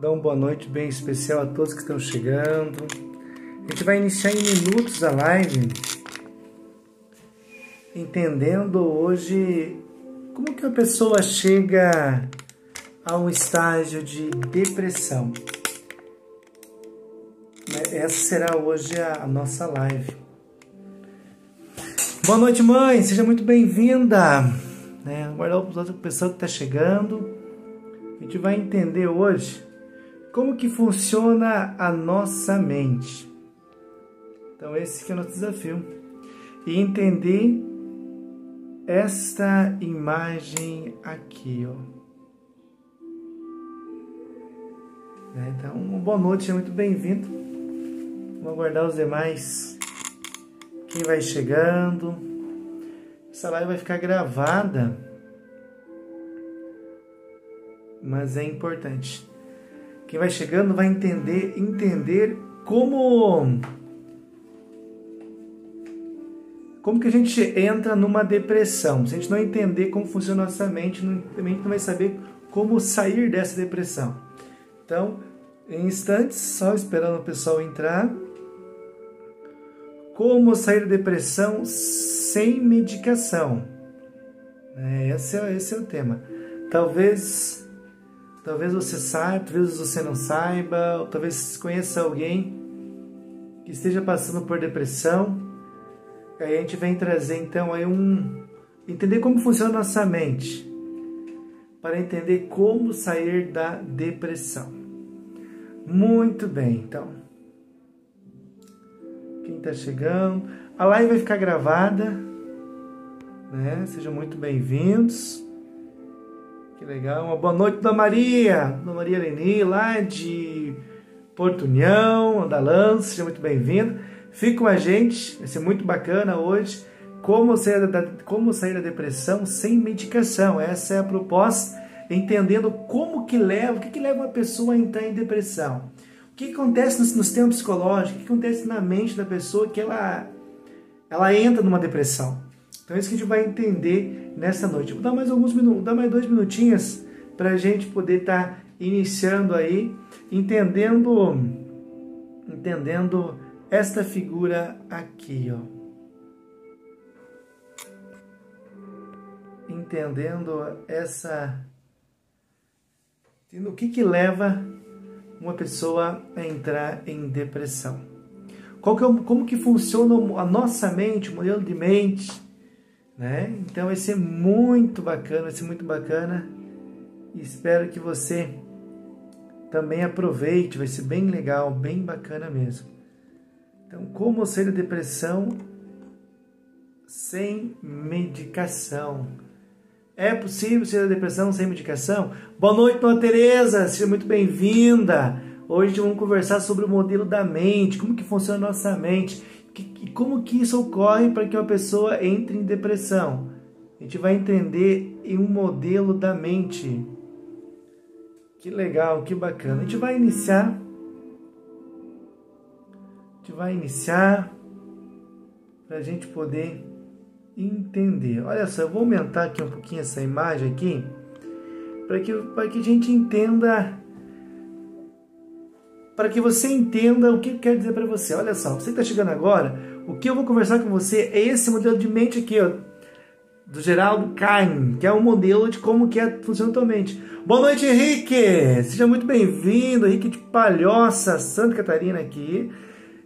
dar uma boa noite bem especial a todos que estão chegando. A gente vai iniciar em minutos a live, entendendo hoje como que a pessoa chega a um estágio de depressão. Essa será hoje a nossa live. Boa noite, mãe, seja muito bem-vinda. Aguardar a pessoa que está chegando. A gente vai entender hoje como que funciona a nossa mente. Então esse que é o nosso desafio. E entender esta imagem aqui, ó. Então, uma boa noite, seja muito bem-vindo. Vamos aguardar os demais. Quem vai chegando. Essa live vai ficar gravada, mas é importante. Quem vai chegando vai entender como que a gente entra numa depressão. Se a gente não entender como funciona a nossa mente, também a gente não vai saber como sair dessa depressão. Então, em instantes, só esperando o pessoal entrar. Como sair da depressão sem medicação? Esse é o tema. Talvez você saiba, talvez você não saiba, ou talvez conheça alguém que esteja passando por depressão. Aí a gente vem trazer então aí entender como funciona a nossa mente, para entender como sair da depressão. Muito bem, então. Quem está chegando, a live vai ficar gravada, Sejam muito bem-vindos. Que legal, uma boa noite, Dona Maria Leni, lá de Porto União, Andalã, seja muito bem-vinda. Fique com a gente, vai ser muito bacana hoje. Como sair da depressão sem medicação. Essa é a proposta, entendendo o que leva uma pessoa a entrar em depressão. O que acontece no sistema psicológico, o que acontece na mente da pessoa que ela entra numa depressão. Então é isso que a gente vai entender nessa noite. Vou dar mais alguns minutos, dar mais 2 minutinhos para a gente poder estar iniciando aí, entendendo esta figura aqui, ó. Entendendo o que leva uma pessoa a entrar em depressão. Como que funciona a nossa mente, o modelo de mente, Então vai ser muito bacana, e espero que você também aproveite, vai ser bem legal, bem bacana mesmo. Então, como sair da depressão sem medicação? É possível sair da depressão sem medicação? Boa noite, Dona Tereza, seja muito bem-vinda. Hoje vamos conversar sobre o modelo da mente, como que funciona a nossa mente, e como que isso ocorre para que uma pessoa entre em depressão. A gente vai entender em um modelo da mente. Que legal, que bacana. A gente vai iniciar para a gente poder entender. Olha só, eu vou aumentar aqui um pouquinho essa imagem aqui, para que a gente entenda, para que você entenda o que eu quero dizer para você. Olha só, você que está chegando agora, o que eu vou conversar com você é esse modelo de mente aqui, ó, do Geraldo Kahn, que é um modelo de como que funciona a tua mente. Boa noite, Henrique! Seja muito bem-vindo, Henrique de Palhoça, Santa Catarina aqui.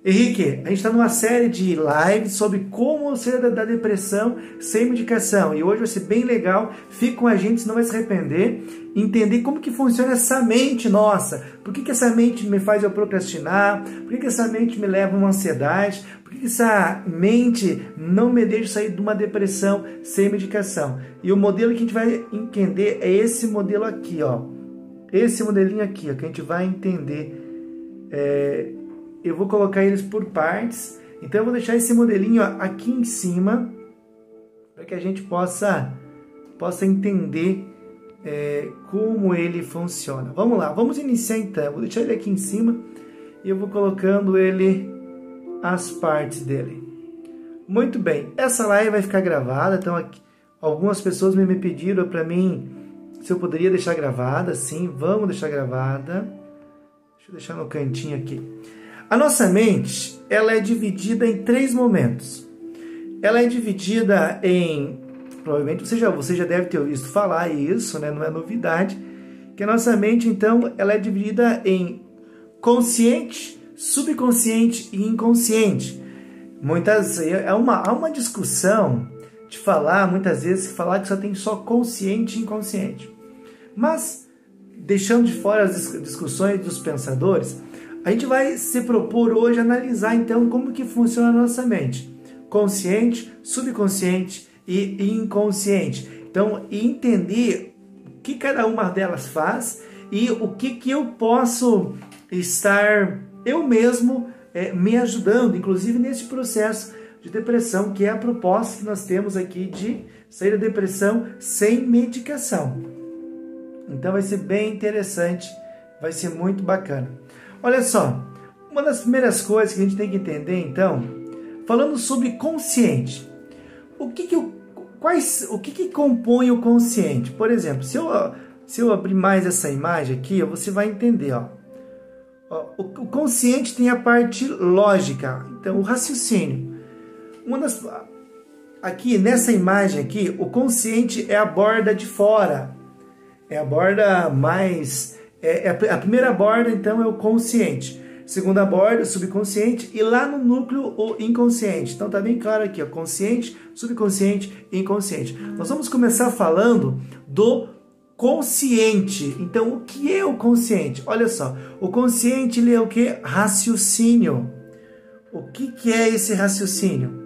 Henrique, a gente está numa série de lives sobre como sair da depressão sem medicação. E hoje vai ser bem legal. Fique com a gente, senão vai se arrepender. Entender como que funciona essa mente nossa. Por que essa mente me faz eu procrastinar? Por que essa mente me leva a uma ansiedade? Por que essa mente não me deixa sair de uma depressão sem medicação? E o modelo que a gente vai entender é esse modelo aqui, ó. Esse modelinho aqui, ó, que a gente vai entender. Eu vou colocar eles por partes, então eu vou deixar esse modelinho aqui em cima, para que a gente possa entender como ele funciona. Vamos lá, vamos iniciar então. Eu vou deixar ele aqui em cima e eu vou colocando as partes dele. Muito bem, essa live vai ficar gravada, então algumas pessoas me pediram para mim se eu poderia deixar gravada. Sim, vamos deixar gravada. Deixa eu deixar no cantinho aqui. A nossa mente, ela é dividida em 3 momentos. Ela é dividida em... Provavelmente você já deve ter visto falar isso, né? Não é novidade. Que a nossa mente, então, ela é dividida em consciente, subconsciente e inconsciente. Há uma discussão de falar, muitas vezes, que só tem só consciente e inconsciente. Mas, deixando de fora as discussões dos pensadores, a gente vai se propor hoje analisar, então, como que funciona a nossa mente. Consciente, subconsciente e inconsciente. Então, entender o que cada uma delas faz e o que eu posso estar, eu mesmo, me ajudando, inclusive nesse processo de depressão, que é a proposta que nós temos aqui de sair da depressão sem medicação. Então vai ser bem interessante, vai ser muito bacana. Olha só, uma das primeiras coisas que a gente tem que entender, então, falando sobre consciente, o que compõe o consciente? Por exemplo, se eu abrir mais essa imagem aqui, você vai entender. O consciente tem a parte lógica, então o raciocínio. Aqui nessa imagem aqui, o consciente é a borda de fora, é a borda mais... a primeira borda, então, é o consciente. Segunda borda, o subconsciente. E lá no núcleo, o inconsciente. Então, tá bem claro aqui, ó, consciente, subconsciente e inconsciente. Nós vamos começar falando do consciente. Então, o que é o consciente? Olha só, o consciente, ele é o que? Raciocínio. O que é esse raciocínio?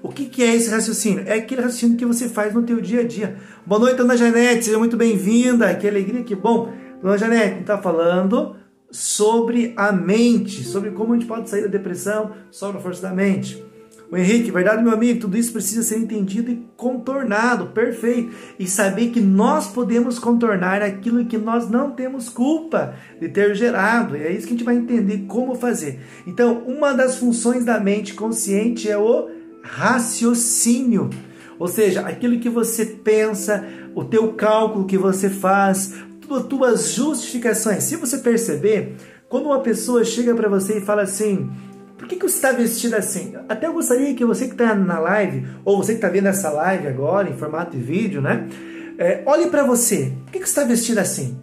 O que é esse raciocínio? É aquele raciocínio que você faz no teu dia a dia. Boa noite, Dona Janete, seja muito bem-vinda. Que alegria, que bom. Dona Janete, a gente está falando sobre a mente, sobre como a gente pode sair da depressão, sobre a força da mente. O Henrique, verdade, meu amigo, tudo isso precisa ser entendido e contornado, perfeito. E saber que nós podemos contornar aquilo que nós não temos culpa de ter gerado. E é isso que a gente vai entender como fazer. Então, uma das funções da mente consciente é o raciocínio, ou seja, aquilo que você pensa, o teu cálculo que você faz, tuas justificações. Se você perceber, quando uma pessoa chega para você e fala assim, por que você está vestido assim? Até eu gostaria que você que está na live, ou você que está vendo essa live agora, em formato de vídeo, né? Olhe para você, por que você está vestido assim?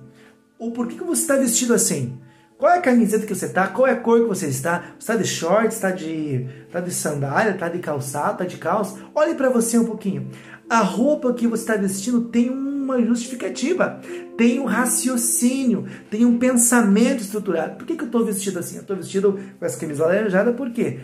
Ou por que você está vestido assim? Qual é a camiseta que você está? Qual é a cor que você está? Você está de shorts? Está de sandália? Está de calçado? Está de calça? Olhe para você um pouquinho. A roupa que você está vestindo tem uma justificativa, tem um raciocínio, tem um pensamento estruturado. Por que eu estou vestido assim? Eu estou vestido com essa camisa alaranjada por quê?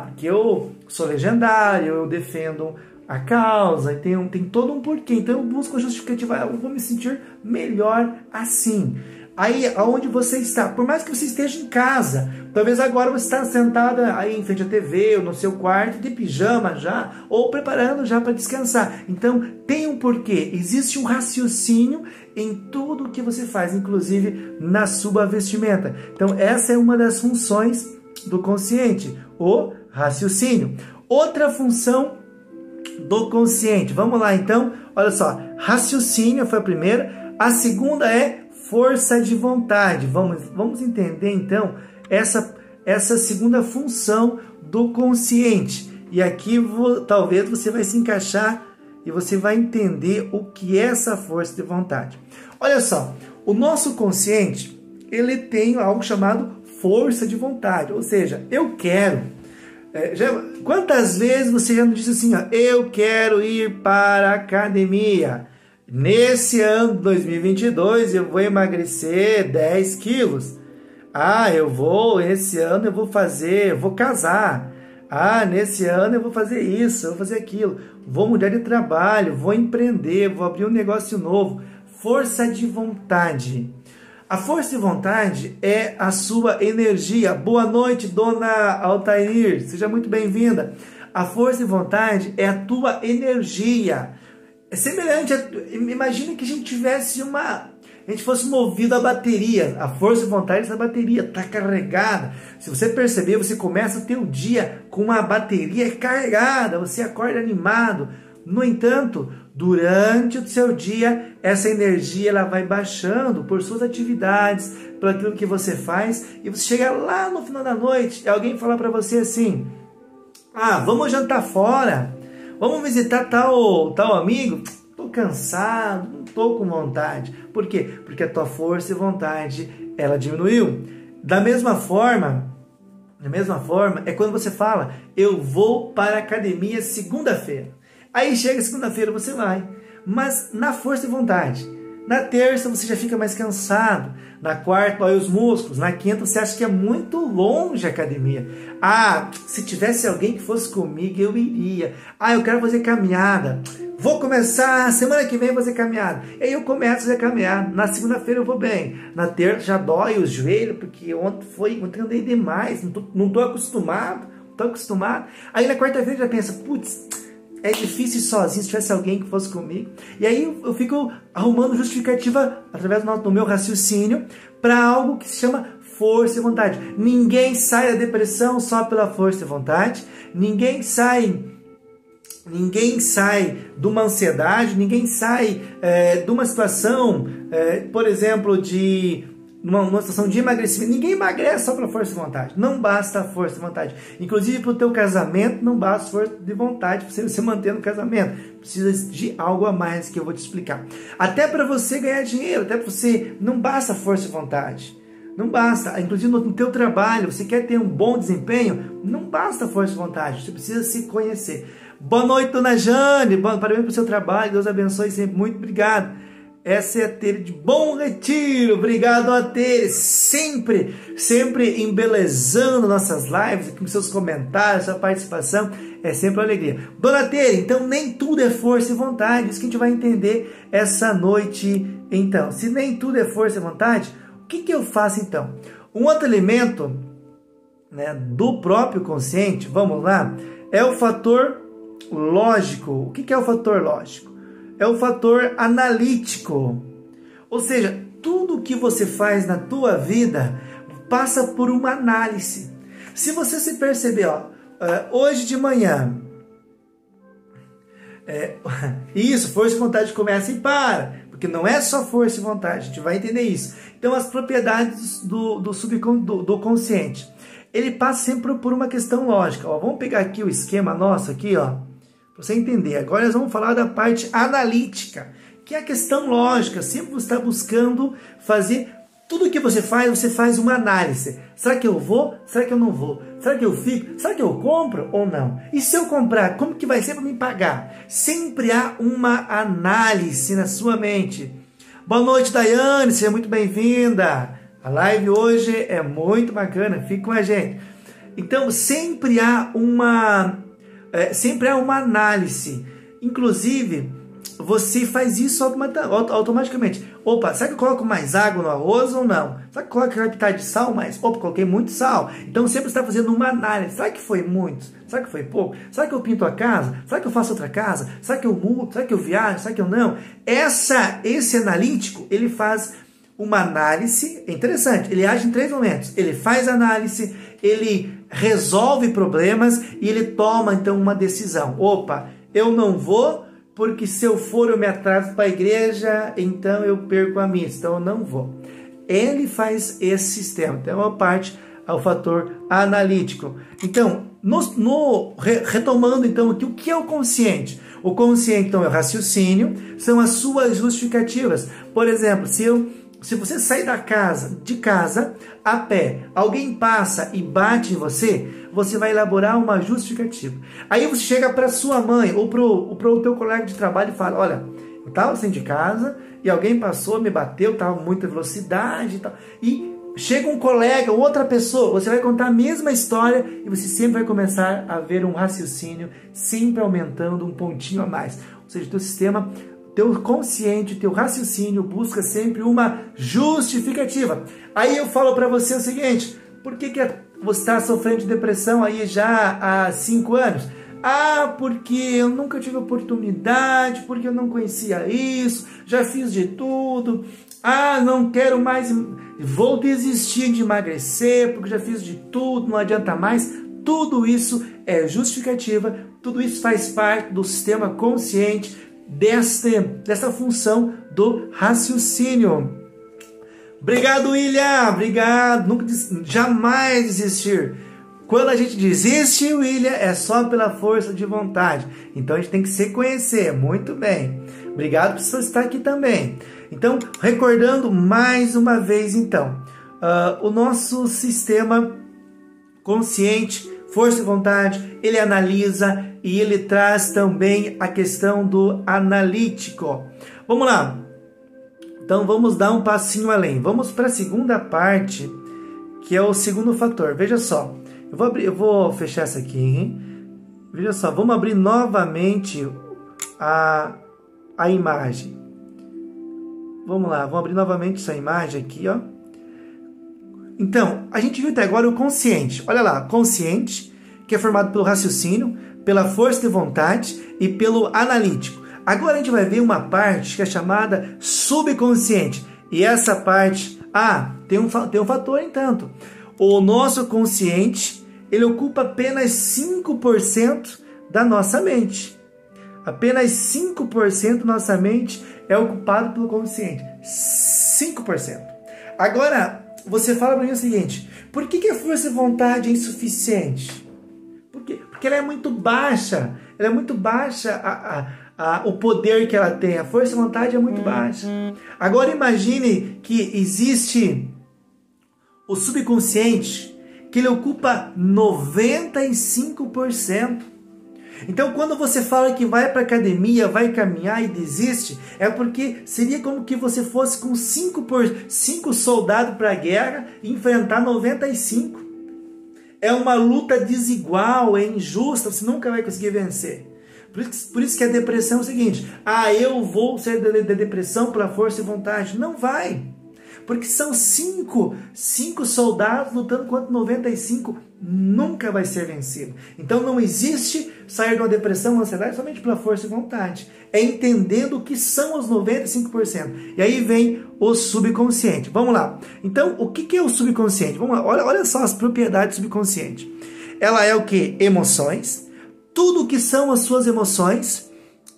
Porque eu sou legendário, eu defendo a causa, tem todo um porquê. Então eu busco a justificativa, eu vou me sentir melhor assim. Aí, aonde você está, por mais que você esteja em casa, talvez agora você está sentada aí em frente à TV, ou no seu quarto, de pijama já, ou preparando já para descansar. Então, tem um porquê, existe um raciocínio em tudo o que você faz, inclusive na sua vestimenta. Então, essa é uma das funções do consciente, o raciocínio. Outra função do consciente, vamos lá então, olha só, raciocínio foi a primeira, a segunda é força de vontade. Vamos entender então essa segunda função do consciente. E aqui talvez você vai se encaixar e você vai entender o que é essa força de vontade. Olha só, o nosso consciente, ele tem algo chamado força de vontade, ou seja, eu quero. Quantas vezes você já não disse assim, ó, eu quero ir para a academia? Nesse ano de 2022 eu vou emagrecer 10 quilos. Esse ano eu vou casar. Nesse ano eu vou fazer isso, eu vou fazer aquilo. Vou mudar de trabalho, vou empreender, vou abrir um negócio novo. Força de vontade. A força de vontade é a sua energia. Boa noite, Dona Altair. Seja muito bem-vinda. A força de vontade é a tua energia. É semelhante, imagina que a gente fosse movido a bateria, a força de vontade dessa bateria está carregada. Se você perceber, você começa o teu dia com uma bateria carregada, você acorda animado. No entanto, Durante o seu dia, essa energia ela vai baixando por suas atividades, por aquilo que você faz, e você chega lá no final da noite e alguém fala para você assim: vamos jantar fora, vamos visitar tal amigo. Estou cansado, não estou com vontade. Por quê? Porque a tua força e vontade ela diminuiu. Da mesma forma, é quando você fala: eu vou para a academia segunda-feira. Aí chega segunda-feira, você vai, mas na força e vontade. Na terça você já fica mais cansado, na quarta dói os músculos, na quinta você acha que é muito longe a academia. Se tivesse alguém que fosse comigo, eu iria. Eu quero fazer caminhada. Vou começar, semana que vem fazer caminhada. E aí eu começo a fazer caminhada. Na segunda-feira eu vou bem. Na terça já dói os joelhos, porque ontem andei demais, não estou acostumado. Aí na quarta-feira já pensa: putz, é difícil ir sozinho, se tivesse alguém que fosse comigo. E aí eu fico arrumando justificativa através do meu raciocínio para algo que se chama força e vontade. Ninguém sai da depressão só pela força e vontade. Ninguém sai de uma ansiedade, ninguém sai de uma situação, por exemplo, numa situação de emagrecimento. Ninguém emagrece só pela força de vontade. Não basta a força de vontade. Inclusive para o teu casamento não basta força de vontade para você se manter no casamento. Precisa de algo a mais que eu vou te explicar. Até para você ganhar dinheiro, até para você, não basta a força de vontade. Não basta. Inclusive no teu trabalho, você quer ter um bom desempenho, não basta a força de vontade. Você precisa se conhecer. Boa noite, dona Jane. Parabéns pelo seu trabalho. Deus abençoe sempre. Muito obrigado. Essa é a Tere de Bom Retiro. Obrigado a Tere, sempre embelezando nossas lives, com seus comentários, sua participação, é sempre uma alegria. Dona Tere, então nem tudo é força e vontade, isso que a gente vai entender essa noite. Então, se nem tudo é força e vontade, o que eu faço então? Um outro elemento, né, do próprio consciente, vamos lá, é o fator lógico. O que é o fator lógico? É o fator analítico, ou seja, tudo que você faz na tua vida passa por uma análise. Se você se perceber, hoje de manhã, isso, força e vontade começa e para, porque não é só força e vontade, a gente vai entender isso. Então as propriedades do consciente, ele passa sempre por uma questão lógica. Vamos pegar aqui o esquema nosso aqui, para você entender. Agora nós vamos falar da parte analítica, que é a questão lógica. Sempre você está buscando fazer tudo que você faz uma análise. Será que eu vou? Será que eu não vou? Será que eu fico? Será que eu compro ou não? E se eu comprar, como que vai ser para me pagar? Sempre há uma análise na sua mente. Boa noite, Daiane, seja muito bem-vinda. A live hoje é muito bacana, fique com a gente. Então, sempre há uma análise. Inclusive, você faz isso automaticamente. Será que eu coloco mais água no arroz ou não? Será que eu coloco uma pitada de sal mais? Coloquei muito sal. Então, sempre está fazendo uma análise. Será que foi muito? Será que foi pouco? Será que eu pinto a casa? Será que eu faço outra casa? Será que eu mudo? Será que eu viajo? Será que eu não? Esse analítico, ele faz uma análise. É interessante, ele age em 3 momentos. Ele faz análise, ele resolve problemas e ele toma então uma decisão. Eu não vou, porque se eu for eu me atraso para a igreja, então eu perco a missa, então eu não vou. Ele faz esse sistema. Então é uma parte ao fator analítico. Então, retomando então aqui, o que é o consciente? O consciente então é o raciocínio, são as suas justificativas. Por exemplo, se você sair de casa a pé, alguém passa e bate em você, você vai elaborar uma justificativa. Aí você chega para sua mãe ou para o teu colega de trabalho e fala: olha, eu estava saindo de casa e alguém passou, me bateu, estava com muita velocidade e tal. E chega um colega, outra pessoa, você vai contar a mesma história e você sempre vai começar a ver um raciocínio sempre aumentando um pontinho a mais. Ou seja, o teu sistema, teu consciente, teu raciocínio busca sempre uma justificativa. Aí eu falo para você o seguinte: por que você está sofrendo de depressão aí já há 5 anos? Porque eu nunca tive oportunidade, porque eu não conhecia isso, já fiz de tudo. Não quero mais, vou desistir de emagrecer, porque já fiz de tudo, não adianta mais. Tudo isso é justificativa, tudo isso faz parte do sistema consciente dessa função do raciocínio. Obrigado, William! Obrigado! Nunca, jamais desistir. Quando a gente desiste, William, é só pela força de vontade. Então a gente tem que se conhecer. Muito bem. Obrigado por você estar aqui também. Então, recordando mais uma vez, então, o nosso sistema consciente, força de vontade, ele analisa e ele traz também a questão do analítico. Vamos lá. Então, vamos dar um passinho além. Vamos para a segunda parte, que é o segundo fator. Veja só. Eu vou fechar essa aqui, hein? Veja só, vamos abrir novamente a imagem. Vamos lá, vamos abrir novamente essa imagem aqui, ó. Então, a gente viu até agora o consciente. Olha lá, consciente, que é formado pelo raciocínio, pela força de vontade e pelo analítico. Agora a gente vai ver uma parte que é chamada subconsciente. E essa parte, tem um fator, entanto. O nosso consciente, ele ocupa apenas 5% da nossa mente. Apenas 5% da nossa mente é ocupado pelo consciente. 5%. Agora, você fala para mim o seguinte, por que a força de vontade é insuficiente? Por quê? Porque ela é muito baixa. Ela é muito baixa o poder que ela tem. A força de vontade é muito baixa. Agora imagine que existe o subconsciente, que ele ocupa 95%. Então, quando você fala que vai para a academia, vai caminhar e desiste, é porque seria como que você fosse com 5 soldados para a guerra e enfrentar 95. É uma luta desigual, é injusta, você nunca vai conseguir vencer. Por isso que a depressão é o seguinte, eu vou sair da depressão pela força de vontade. Não vai. Porque são 5 soldados lutando contra 95, nunca vai ser vencido. Então não existe sair de uma depressão, uma ansiedade somente pela força de vontade. É entendendo o que são os 95%. E aí vem o subconsciente. Vamos lá. Então, o que é o subconsciente? Vamos lá. Olha só as propriedades do subconsciente. Ela é o que? Emoções. Tudo o que são as suas emoções.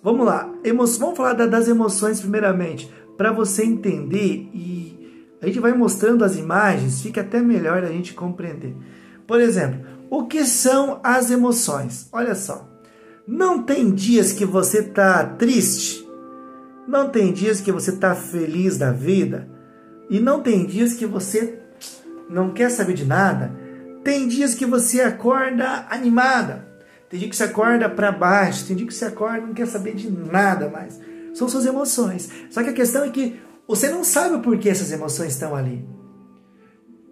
Vamos lá. Vamos falar das emoções primeiramente, para você entender e a gente vai mostrando as imagens, fica até melhor a gente compreender. Por exemplo, o que são as emoções? Olha só, não tem dias que você está triste, não tem dias que você está feliz da vida, e não tem dias que você não quer saber de nada. Tem dias que você acorda animada, tem dia que você acorda para baixo, tem dia que você acorda e não quer saber de nada mais. São suas emoções. Só que a questão é que você não sabe por que essas emoções estão ali.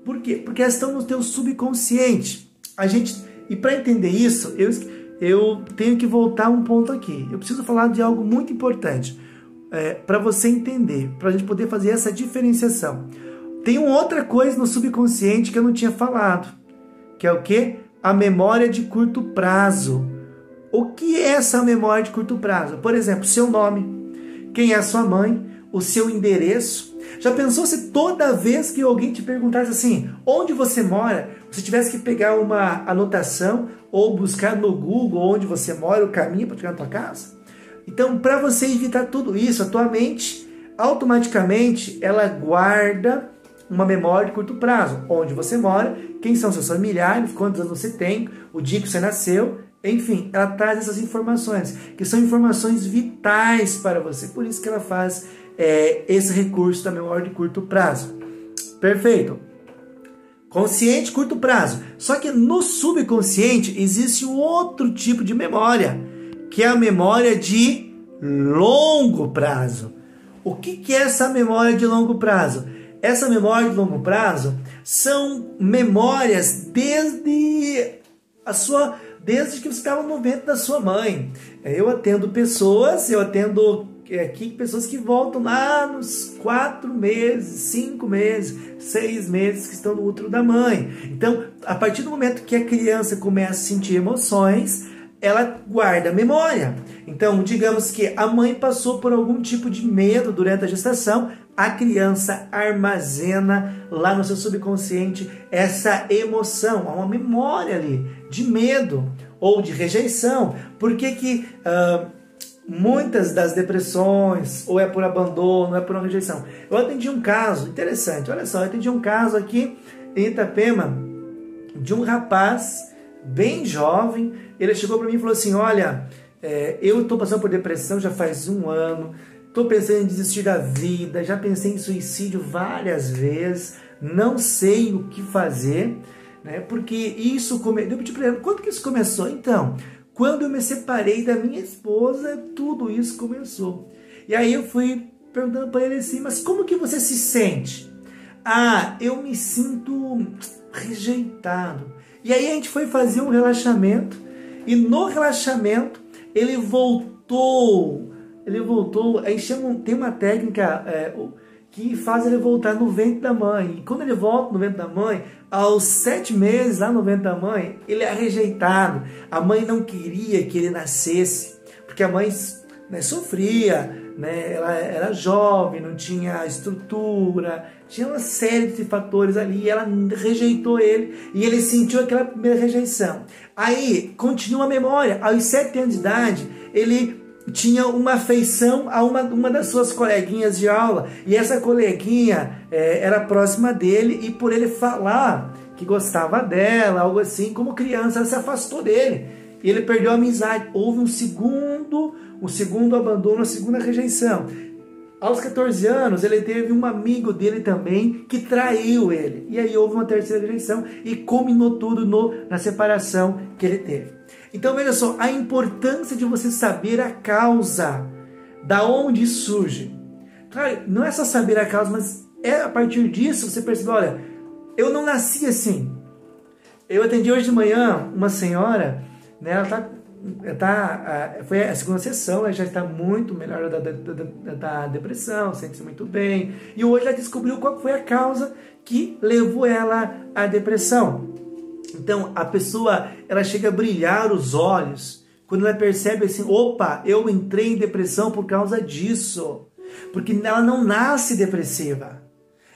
Por quê? Porque elas estão no teu subconsciente. E para entender isso, eu tenho que voltar um ponto aqui. Eu preciso falar de algo muito importante para você entender, para a gente poder fazer essa diferenciação. Tem uma outra coisa no subconsciente que eu não tinha falado, que é o quê? A memória de curto prazo. O que é essa memória de curto prazo? Por exemplo, seu nome, quem é a sua mãe, o seu endereço. Já pensou se toda vez que alguém te perguntasse assim, onde você mora, você tivesse que pegar uma anotação ou buscar no Google onde você mora, o caminho para chegar na tua casa? Então, para você evitar tudo isso, a tua mente, automaticamente, ela guarda uma memória de curto prazo. Onde você mora, quem são seus familiares, quantos anos você tem, o dia que você nasceu, enfim, ela traz essas informações, que são informações vitais para você. Por isso que ela faz esse recurso da memória de curto prazo. Perfeito. Consciente, curto prazo. Só que no subconsciente existe um outro tipo de memória, que é a memória de longo prazo. O que é essa memória de longo prazo? Essa memória de longo prazo são memórias desde que você estava no ventre da sua mãe. Eu atendo pessoas que voltam lá nos 4 meses, 5 meses, 6 meses que estão no útero da mãe. Então, a partir do momento que a criança começa a sentir emoções, ela guarda a memória. Então, digamos que a mãe passou por algum tipo de medo durante a gestação, a criança armazena lá no seu subconsciente essa emoção, há uma memória ali de medo ou de rejeição. Por que muitas das depressões, ou é por abandono, ou é por uma rejeição. Eu atendi um caso interessante, olha só, eu atendi um caso aqui em Itapema, de um rapaz bem jovem. Ele chegou para mim e falou assim, olha, eu estou passando por depressão já faz 1 ano, estou pensando em desistir da vida, já pensei em suicídio várias vezes, não sei o que fazer, né? Porque isso começou. Eu pedi para ele, quando que isso começou? Então, quando eu me separei da minha esposa, tudo isso começou. E aí eu fui perguntando para ele assim, mas como que você se sente? Ah, eu me sinto rejeitado. E aí a gente foi fazer um relaxamento, e no relaxamento ele voltou, a gente tem uma técnica que faz ele voltar no ventre da mãe. E quando ele volta no ventre da mãe, aos 7 meses lá no ventre da mãe, ele é rejeitado. A mãe não queria que ele nascesse, porque a mãe, né, sofria, né? Ela era jovem, não tinha estrutura, tinha uma série de fatores ali, e ela rejeitou ele, e ele sentiu aquela primeira rejeição. Aí, continua a memória, aos 7 anos de idade, ele tinha uma afeição a uma das suas coleguinhas de aula, e essa coleguinha era próxima dele, e por ele falar que gostava dela, algo assim, como criança, ela se afastou dele, e ele perdeu a amizade. Houve um segundo abandono, a segunda rejeição. Aos 14 anos, ele teve um amigo dele também que traiu ele, e aí houve uma terceira rejeição, e culminou tudo na separação que ele teve. Então veja só, a importância de você saber a causa, da onde surge. Claro, não é só saber a causa, mas a partir disso você percebe, olha, eu não nasci assim. Eu atendi hoje de manhã uma senhora, né, ela foi a segunda sessão, ela já está muito melhor da depressão, sente-se muito bem, e hoje ela descobriu qual foi a causa que levou ela à depressão. Então, a pessoa, ela chega a brilhar os olhos quando ela percebe assim, opa, eu entrei em depressão por causa disso. Porque ela não nasce depressiva.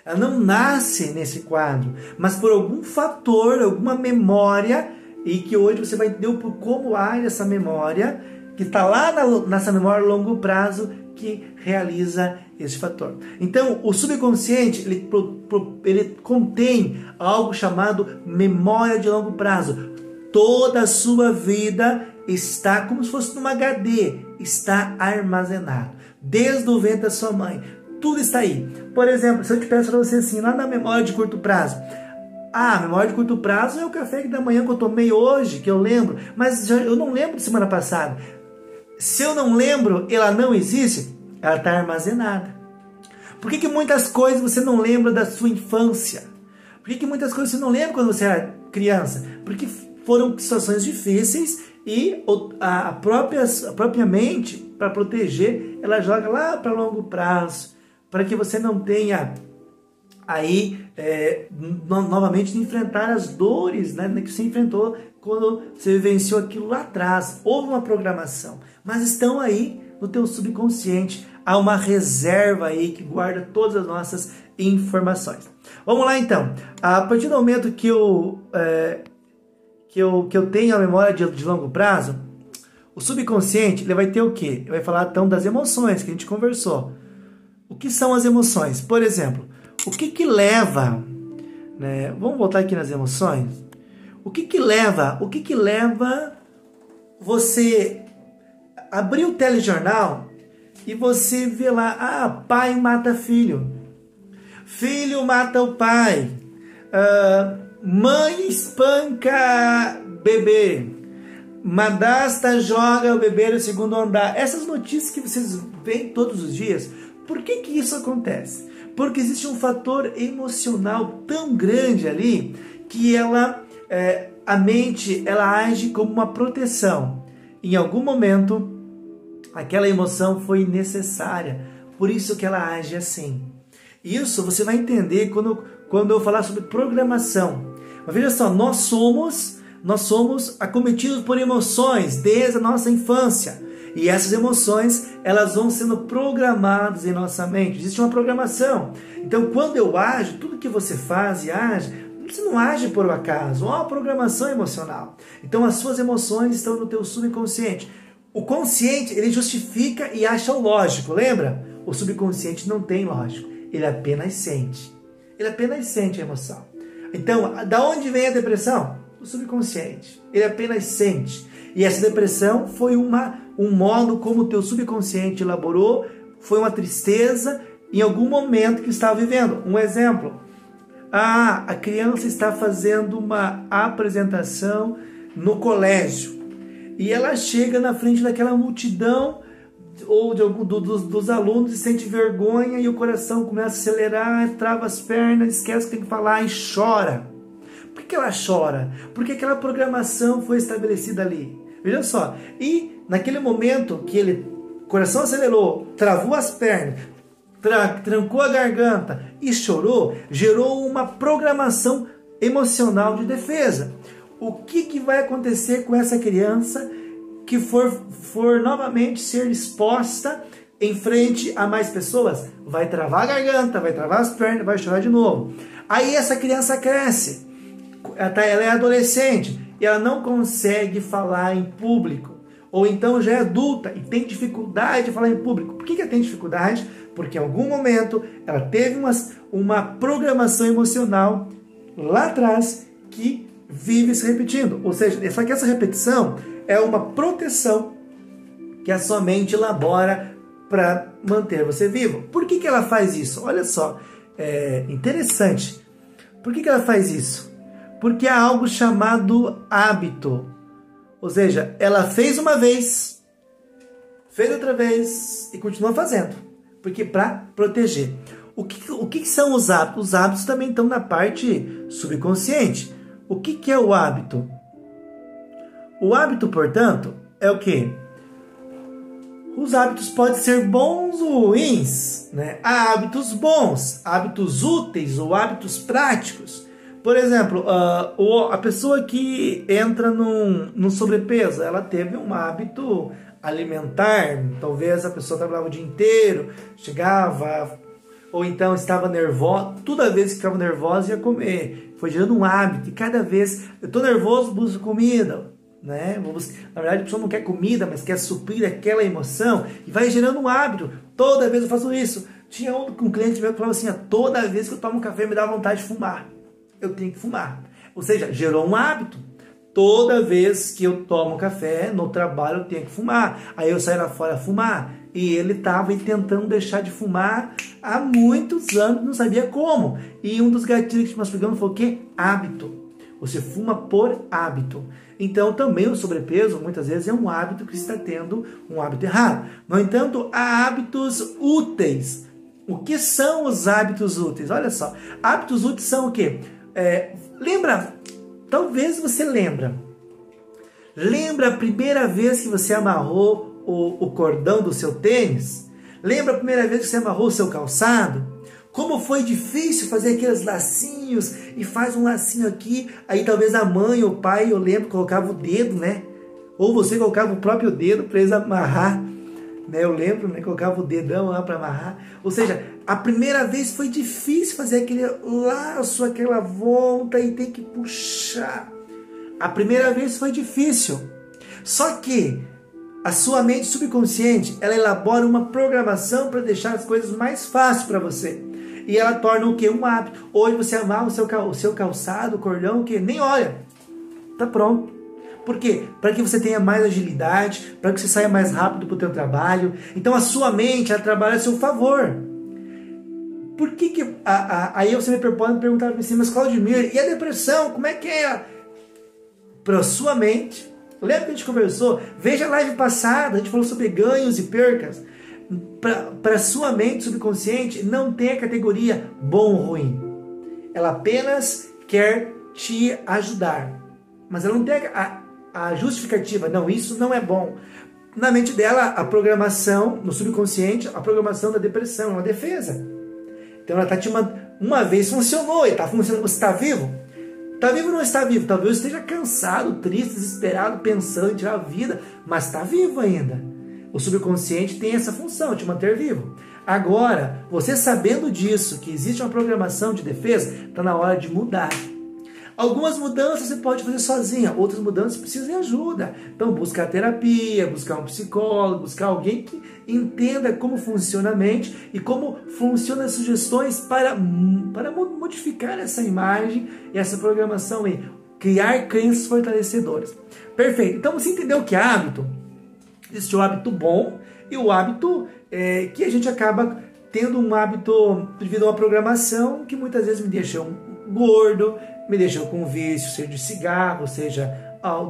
Ela não nasce nesse quadro. Mas por algum fator, alguma memória, e que hoje você vai entender como age essa memória, que está lá nessa memória a longo prazo, que realiza esse fator. Então, o subconsciente, ele contém algo chamado memória de longo prazo. Toda a sua vida está como se fosse numa HD, está armazenado. Desde o ventre da sua mãe, tudo está aí. Por exemplo, se eu te peço para você assim, lá na memória de curto prazo, a memória de curto prazo é o café da manhã que eu tomei hoje, que eu lembro, mas eu não lembro de semana passada. Se eu não lembro, ela não existe, ela está armazenada. Por que muitas coisas você não lembra da sua infância? Por que muitas coisas você não lembra quando você era criança? Porque foram situações difíceis e a própria mente, para proteger, ela joga lá para longo prazo, para que você não tenha aí novamente de enfrentar as dores, né, que você enfrentou quando você vivenciou aquilo lá atrás. Houve uma programação, mas estão aí no teu subconsciente. Há uma reserva aí que guarda todas as nossas informações. Vamos lá então. A partir do momento que eu tenho a memória de longo prazo, o subconsciente ele vai ter o quê? Ele vai falar então das emoções que a gente conversou. O que são as emoções? Por exemplo, o que leva, né? Vamos voltar aqui nas emoções. O que leva você abrir o telejornal e você vê lá, pai mata filho, filho mata o pai, mãe espanca bebê, madrasta joga o bebê no segundo andar. Essas notícias que vocês veem todos os dias, por que isso acontece? Porque existe um fator emocional tão grande ali que a mente ela age como uma proteção. Em algum momento, aquela emoção foi necessária, por isso que ela age assim. Isso você vai entender quando eu falar sobre programação. Mas veja só, nós somos acometidos por emoções desde a nossa infância. E essas emoções, elas vão sendo programadas em nossa mente. Existe uma programação. Então, quando eu ajo, tudo que você faz e age, você não age por um acaso. Há uma programação emocional. Então, as suas emoções estão no teu subconsciente. O consciente, ele justifica e acha o lógico, lembra? O subconsciente não tem lógico, ele apenas sente. Ele apenas sente a emoção. Então, da onde vem a depressão? Do subconsciente. Ele apenas sente. E essa depressão foi um modo como o teu subconsciente elaborou, foi uma tristeza em algum momento que estava vivendo. Um exemplo. A criança está fazendo uma apresentação no colégio. E ela chega na frente daquela multidão ou de algum dos alunos e sente vergonha e o coração começa a acelerar, trava as pernas, esquece que tem que falar e chora. Por que ela chora? Porque aquela programação foi estabelecida ali. Veja só. E naquele momento que o coração acelerou, travou as pernas, trancou a garganta e chorou, gerou uma programação emocional de defesa. O que vai acontecer com essa criança que for novamente ser exposta em frente a mais pessoas? Vai travar a garganta, vai travar as pernas, vai chorar de novo. Aí essa criança cresce, ela é adolescente e ela não consegue falar em público. Ou então já é adulta e tem dificuldade de falar em público. Por que ela tem dificuldade? Porque em algum momento ela teve uma programação emocional lá atrás que vive se repetindo. Ou seja, só que essa repetição é uma proteção que a sua mente elabora para manter você vivo. Por que ela faz isso? Olha só, é interessante. Por que ela faz isso? Porque há algo chamado hábito. Ou seja, ela fez uma vez, fez outra vez e continua fazendo. Porque para proteger. O que são os hábitos? Os hábitos também estão na parte subconsciente. O que é o hábito? O hábito, portanto, é o quê? Os hábitos podem ser bons ou ruins, né? Há hábitos bons, hábitos úteis ou hábitos práticos. Por exemplo, a pessoa que entra num sobrepeso, ela teve um hábito alimentar. Talvez a pessoa trabalhava o dia inteiro, chegava, ou então estava nervosa, toda vez que ficava nervosa ia comer. Foi gerando um hábito, e cada vez eu estou nervoso, busco comida, né? Na verdade a pessoa não quer comida, mas quer suprir aquela emoção, e vai gerando um hábito. Toda vez eu faço isso. Tinha um cliente meu que falava assim, toda vez que eu tomo café me dá vontade de fumar. Eu tenho que fumar. Ou seja, gerou um hábito. Toda vez que eu tomo café no trabalho eu tenho que fumar. Aí eu saio lá fora fumar. E ele estava tentando deixar de fumar há muitos anos, não sabia como. E um dos gatilhos que nós pegamos foi o quê? Hábito. Você fuma por hábito. Então também o sobrepeso muitas vezes é um hábito que está tendo um hábito errado. No entanto, há hábitos úteis. O que são os hábitos úteis? Olha só, hábitos úteis são o quê? Lembra, talvez você lembra a primeira vez que você amarrou o cordão do seu tênis? Lembra a primeira vez que você amarrou o seu calçado? Como foi difícil fazer aqueles lacinhos e faz um lacinho aqui, aí talvez a mãe ou o pai, eu lembro, colocava o dedo, né? Ou você colocava o próprio dedo para eles amarrar, né? Eu lembro, né? Colocava o dedão lá para amarrar. Ou seja, a primeira vez foi difícil fazer aquele laço, aquela volta e tem que puxar. A primeira vez foi difícil. Só que a sua mente subconsciente, ela elabora uma programação para deixar as coisas mais fáceis para você. E ela torna o quê? Um hábito. Hoje você amarra o seu calçado, o cordão, o quê? Nem olha. Tá pronto. Por quê? Para que você tenha mais agilidade, para que você saia mais rápido para o teu trabalho. Então a sua mente, ela trabalha a seu favor. Por que aí você me pode perguntar para mim, mas Claudimir, e a depressão, como é que é? Para a sua mente, lembra que a gente conversou? Veja a live passada, a gente falou sobre ganhos e percas. Para a sua mente subconsciente, não tem a categoria bom ou ruim. Ela apenas quer te ajudar. Mas ela não tem a justificativa, não, isso não é bom. Na mente dela, a programação, no subconsciente, a programação da depressão é uma defesa. Então ela está te mandando, uma vez funcionou, e está funcionando, você está vivo? Está vivo ou não está vivo? Talvez esteja cansado, triste, desesperado, pensando em tirar a vida, mas está vivo ainda. O subconsciente tem essa função, te manter vivo. Agora, você sabendo disso, que existe uma programação de defesa, está na hora de mudar. Algumas mudanças você pode fazer sozinha, outras mudanças precisam de ajuda. Então buscar terapia, buscar um psicólogo, buscar alguém que entenda como funciona a mente e como funcionam as sugestões para modificar essa imagem e essa programação e criar crenças fortalecedoras. Perfeito. Então você entendeu que hábito? Existe o hábito bom e o hábito que a gente acaba tendo um hábito devido a uma programação que muitas vezes me deixa gordo, me deixa com vício, seja de cigarro, seja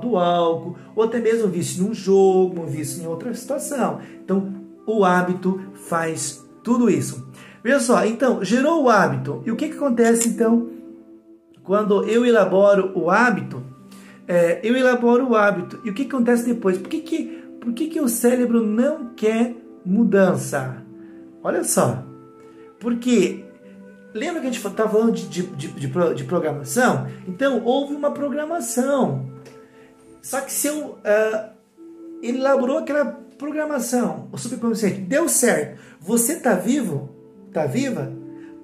do álcool, ou até mesmo um vício num jogo, um vício em outra situação. Então, o hábito faz tudo isso. Veja só, então, gerou o hábito. E o que acontece, então, quando eu elaboro o hábito? Eu elaboro o hábito. E o que acontece depois? Por que o cérebro não quer mudança? Olha só. Porque lembra que a gente estava falando de programação? Então, houve uma programação. Só que se ele elaborou aquela programação, o subconsciente, deu certo, você está vivo? Está viva?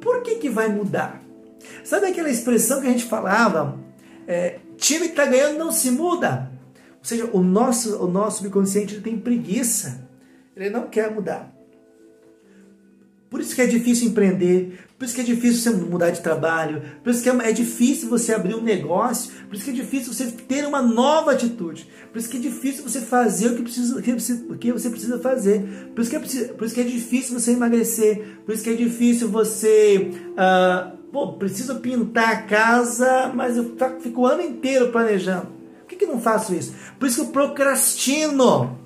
Por que vai mudar? Sabe aquela expressão que a gente falava? Time que está ganhando não se muda. Ou seja, o nosso subconsciente tem preguiça. Ele não quer mudar. Por isso que é difícil empreender, por isso que é difícil você mudar de trabalho, por isso que é difícil você abrir um negócio, por isso que é difícil você ter uma nova atitude, por isso que é difícil você fazer o que você precisa fazer, por isso que é difícil você emagrecer, por isso que é difícil você... preciso pintar a casa, mas eu fico o ano inteiro planejando. Por que eu não faço isso? Por isso que eu procrastino.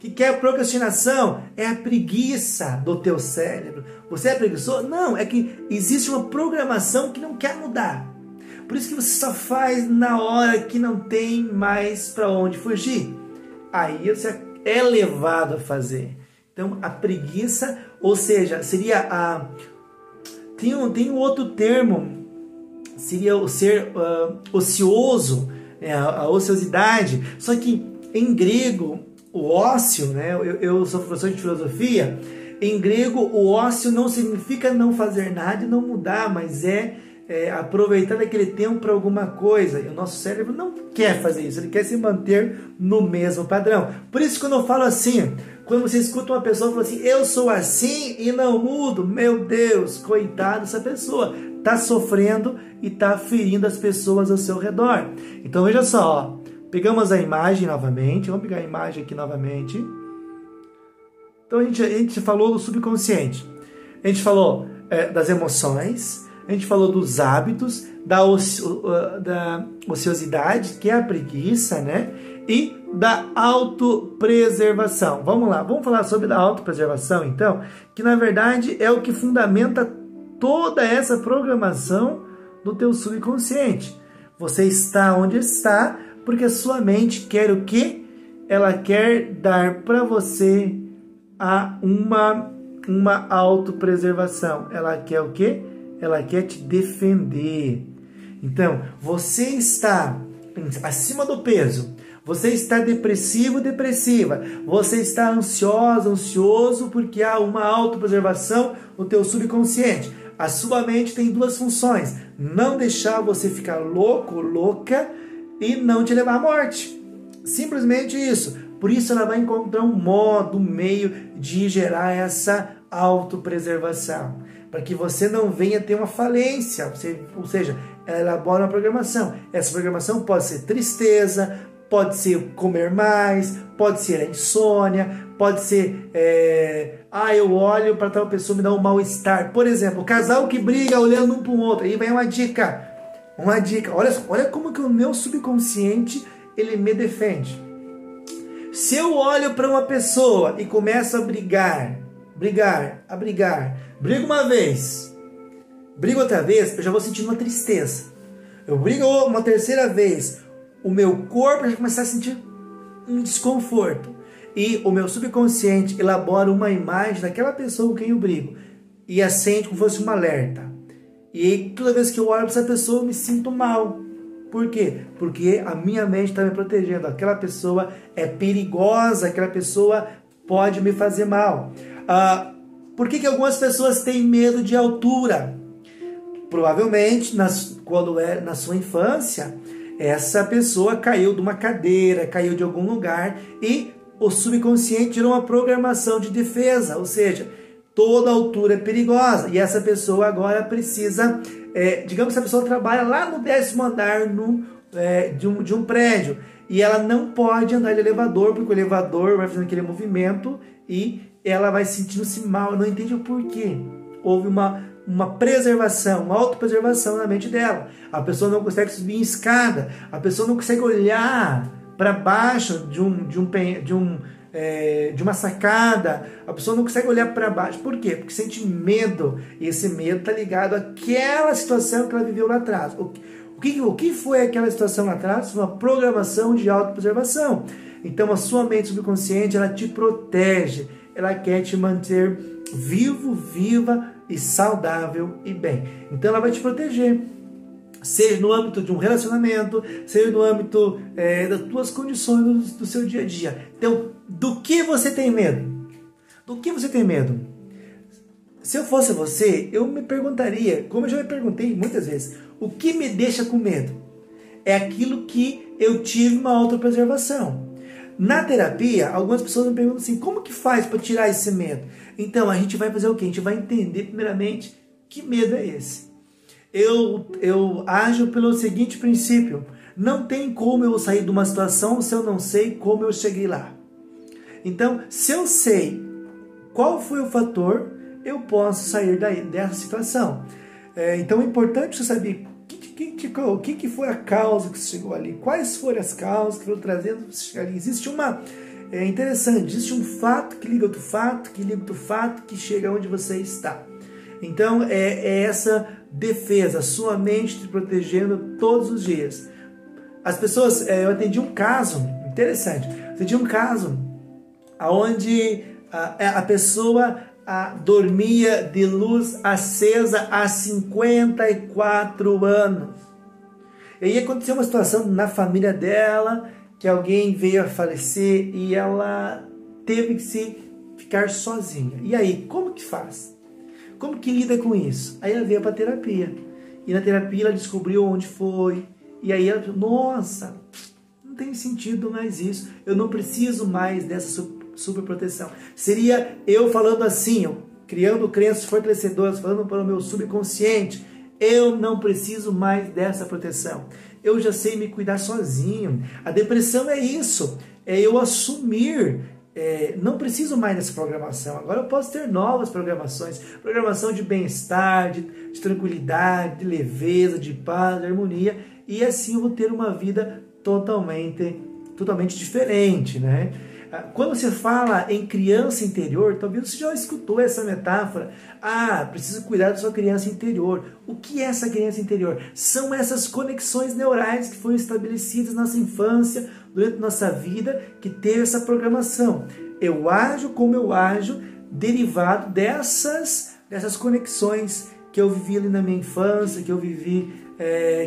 O que é a procrastinação? É a preguiça do teu cérebro. Você é preguiçoso? Não, é que existe uma programação que não quer mudar. Por isso que você só faz na hora que não tem mais para onde fugir. Aí você é levado a fazer. Então, a preguiça, ou seja, seria a... Tem um outro termo, seria o ser ocioso, a ociosidade. Só que em grego, o ócio, né? Eu sou professor de filosofia. Em grego, o ócio não significa não fazer nada e não mudar, mas aproveitar aquele tempo para alguma coisa. E o nosso cérebro não quer fazer isso, ele quer se manter no mesmo padrão. Por isso, quando eu falo assim, quando você escuta uma pessoa falar assim, eu sou assim e não mudo, meu Deus, coitado dessa pessoa, está sofrendo e está ferindo as pessoas ao seu redor. Então veja só, pegamos a imagem novamente, vamos pegar a imagem aqui novamente. Então a gente falou do subconsciente, a gente falou das emoções, a gente falou dos hábitos, da ociosidade, que é a preguiça, né? E da autopreservação. Vamos lá, vamos falar sobre a autopreservação, então, que na verdade é o que fundamenta toda essa programação do teu subconsciente. Você está onde está porque a sua mente quer o quê? Ela quer dar para você uma autopreservação. Ela quer o quê? Ela quer te defender. Então, você está acima do peso, você está depressivo, depressiva, você está ansioso porque há uma autopreservação no teu subconsciente. A sua mente tem duas funções: não deixar você ficar louco, louca e não te levar à morte. Simplesmente isso. Por isso ela vai encontrar um modo, um meio de gerar essa autopreservação, para que você não venha ter uma falência. Ou seja, ela elabora uma programação. Essa programação pode ser tristeza, pode ser comer mais, pode ser a insônia, pode ser... eu olho para tal pessoa me dá um mal-estar. Por exemplo, o casal que briga olhando um para o outro. Aí vem uma dica. Olha como que o meu subconsciente ele me defende. Se eu olho para uma pessoa e começo a brigar, brigo uma vez, brigo outra vez, eu já vou sentindo uma tristeza. Eu brigo uma terceira vez, o meu corpo já começa a sentir um desconforto. E o meu subconsciente elabora uma imagem daquela pessoa com quem eu brigo e acende como se fosse um alerta. E aí, toda vez que eu olho para essa pessoa, eu me sinto mal. Por quê? Porque a minha mente está me protegendo. Aquela pessoa é perigosa, aquela pessoa pode me fazer mal. Por que algumas pessoas têm medo de altura? Provavelmente, quando era na sua infância, essa pessoa caiu de uma cadeira, caiu de algum lugar e o subconsciente gerou uma programação de defesa, ou seja, toda altura é perigosa. E essa pessoa agora precisa, digamos que a pessoa trabalha lá no 10º andar de um prédio e ela não pode andar de elevador, porque o elevador vai fazendo aquele movimento e ela vai sentindo-se mal, não entende o porquê. Houve uma preservação, uma autopreservação na mente dela. A pessoa não consegue subir em escada, a pessoa não consegue olhar para baixo de uma sacada, a pessoa não consegue olhar para baixo. Por quê? Porque sente medo, e esse medo está ligado àquela situação que ela viveu lá atrás. O que foi aquela situação lá atrás? Foi uma programação de autopreservação. Então a sua mente subconsciente, ela te protege, ela quer te manter vivo, viva e saudável e bem. Então ela vai te proteger, seja no âmbito de um relacionamento, seja no âmbito das tuas condições do seu dia a dia. Então, do que você tem medo? Do que você tem medo? Se eu fosse você, eu me perguntaria, como eu já me perguntei muitas vezes, o que me deixa com medo? É aquilo que eu tive uma autopreservação. Na terapia, algumas pessoas me perguntam assim, como que faz para tirar esse medo? Então, a gente vai fazer o quê? A gente vai entender, primeiramente, que medo é esse. Eu ajo pelo seguinte princípio, não tem como eu sair de uma situação se eu não sei como eu cheguei lá. Então, se eu sei qual foi o fator, eu posso sair dessa situação. Então, é importante você saber o que foi a causa que você chegou ali, quais foram as causas que foram trazendo você chegar ali. Existe interessante, existe um fato que liga outro fato, que liga outro fato, que chega onde você está. Então, é essa defesa, a sua mente te protegendo todos os dias. As pessoas, eu atendi um caso interessante, onde a pessoa dormia de luz acesa há 54 anos. E aí aconteceu uma situação na família dela, que alguém veio a falecer e ela teve que ficar sozinha. E aí, como que faz? Como que lida com isso? Aí ela veio para a terapia. E na terapia ela descobriu onde foi. E aí ela falou, nossa, não tem sentido mais isso. Eu não preciso mais dessa superproteção. Seria eu falando assim, criando crenças fortalecedoras, falando para o meu subconsciente, eu não preciso mais dessa proteção. Eu já sei me cuidar sozinho. A depressão é isso. É eu assumir. Não preciso mais dessa programação. Agora eu posso ter novas programações. Programação de bem-estar, de tranquilidade, de leveza, de paz, de harmonia. E assim eu vou ter uma vida totalmente diferente, né? Quando você fala em criança interior, talvez você já escutou essa metáfora. Preciso cuidar da sua criança interior. O que é essa criança interior? São essas conexões neurais que foram estabelecidas na nossa infância, durante nossa vida, que teve essa programação. Eu ajo como eu ajo, derivado dessas conexões que eu vivi ali na minha infância, que eu vivi,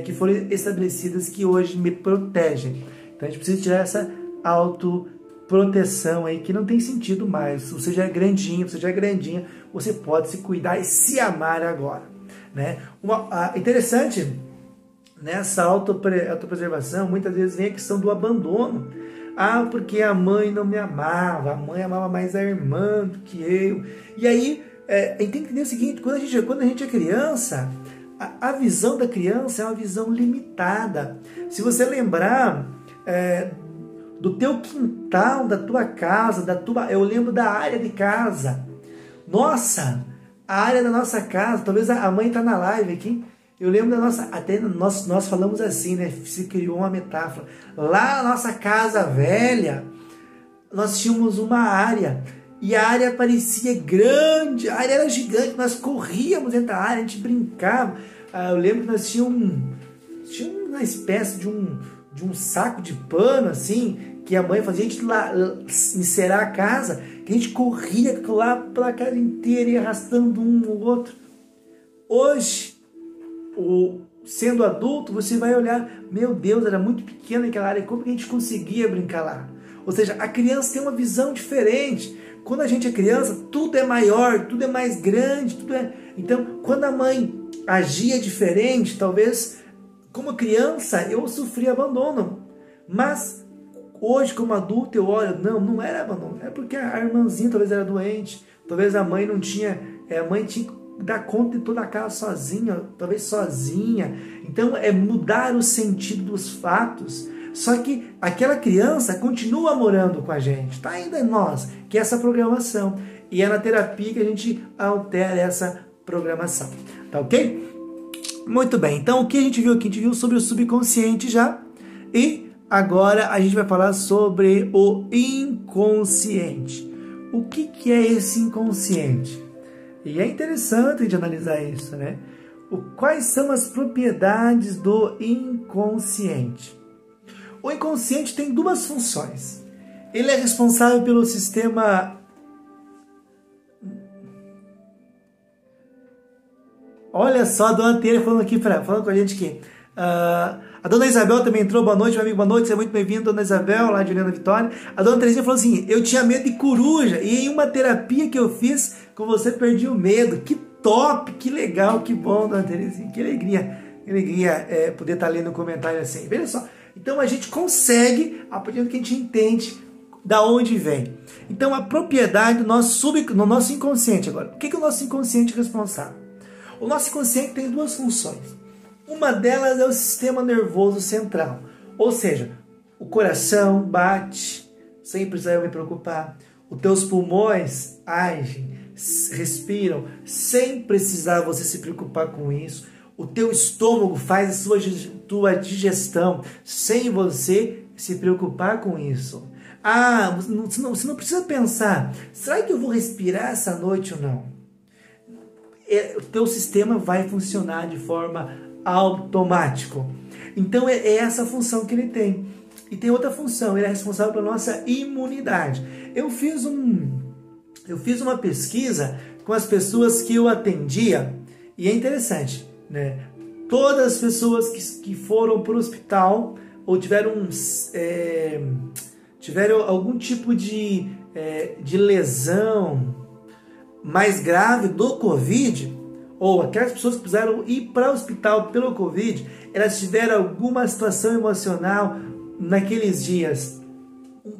que foram estabelecidas, que hoje me protegem. Então a gente precisa tirar essa autoproteção aí, que não tem sentido mais. Você já é grandinho, você pode se cuidar e se amar agora, né? Interessante, nessa autopreservação, muitas vezes vem a questão do abandono. Porque a mãe não me amava, a mãe amava mais a irmã do que eu. E aí, a gente tem que entender o seguinte, quando a gente é criança, a visão da criança é uma visão limitada. Se você lembrar do teu quintal, da tua casa, eu lembro da área de casa. Nossa, a área da nossa casa, talvez a mãe está na live aqui. Eu lembro da nossa, até nós falamos assim, né? Se criou uma metáfora. Lá na nossa casa velha, nós tínhamos uma área. E a área parecia grande, a área era gigante, nós corríamos dentro da área, a gente brincava. Eu lembro que nós tínhamos uma espécie de um saco de pano, assim, que a mãe fazia a gente lá encerar a casa, que a gente corria lá pela casa inteira e arrastando um ou outro. Hoje, sendo adulto, você vai olhar, meu Deus, era muito pequena aquela área, como que a gente conseguia brincar lá? Ou seja, a criança tem uma visão diferente. Quando a gente é criança, tudo é maior, tudo é mais grande, tudo Então, quando a mãe agia diferente, talvez como criança eu sofri abandono, mas hoje como adulto eu olho, não era abandono, é porque a irmãzinha talvez era doente, talvez a mãe não tinha, a mãe tinha que dar conta de toda a casa sozinha, talvez sozinha. Então é mudar o sentido dos fatos. Só que aquela criança continua morando com a gente, está ainda em nós, que é essa programação. E é na terapia que a gente altera essa programação. Tá ok? Muito bem. Então o que a gente viu aqui? A gente viu sobre o subconsciente já. E agora a gente vai falar sobre o inconsciente. O que é esse inconsciente? E é interessante a gente analisar isso, né? Quais são as propriedades do inconsciente? O inconsciente tem duas funções. Ele é responsável pelo sistema... Olha só a dona Teira falando com a gente aqui. A dona Isabel também entrou. Boa noite, meu amigo. Boa noite, seja muito bem-vindo, dona Isabel, lá de Juliana Vitória. A dona Terezinha falou assim, eu tinha medo de coruja e em uma terapia que eu fiz com você perdi o medo. Que top, que legal, que bom, dona Terezinha. Que alegria poder estar lendo um comentário assim. Veja só. Então a gente consegue, a partir do que a gente entende da onde vem. Então a propriedade do no nosso inconsciente agora. O que o nosso inconsciente é responsável? O nosso inconsciente tem duas funções. Uma delas é o sistema nervoso central. Ou seja, o coração bate sem precisar me preocupar. Os teus pulmões agem, respiram sem precisar você se preocupar com isso. O teu estômago faz a tua digestão sem você se preocupar com isso. Você não precisa pensar, será que eu vou respirar essa noite ou não? O teu sistema vai funcionar de forma automática. Então é essa função que ele tem. E tem outra função, ele é responsável pela nossa imunidade. Eu fiz uma pesquisa com as pessoas que eu atendia, e é interessante, né? Todas as pessoas que foram para o hospital ou tiveram algum tipo de lesão mais grave do Covid, ou aquelas pessoas que precisaram ir para o hospital pelo Covid, elas tiveram alguma situação emocional naqueles dias,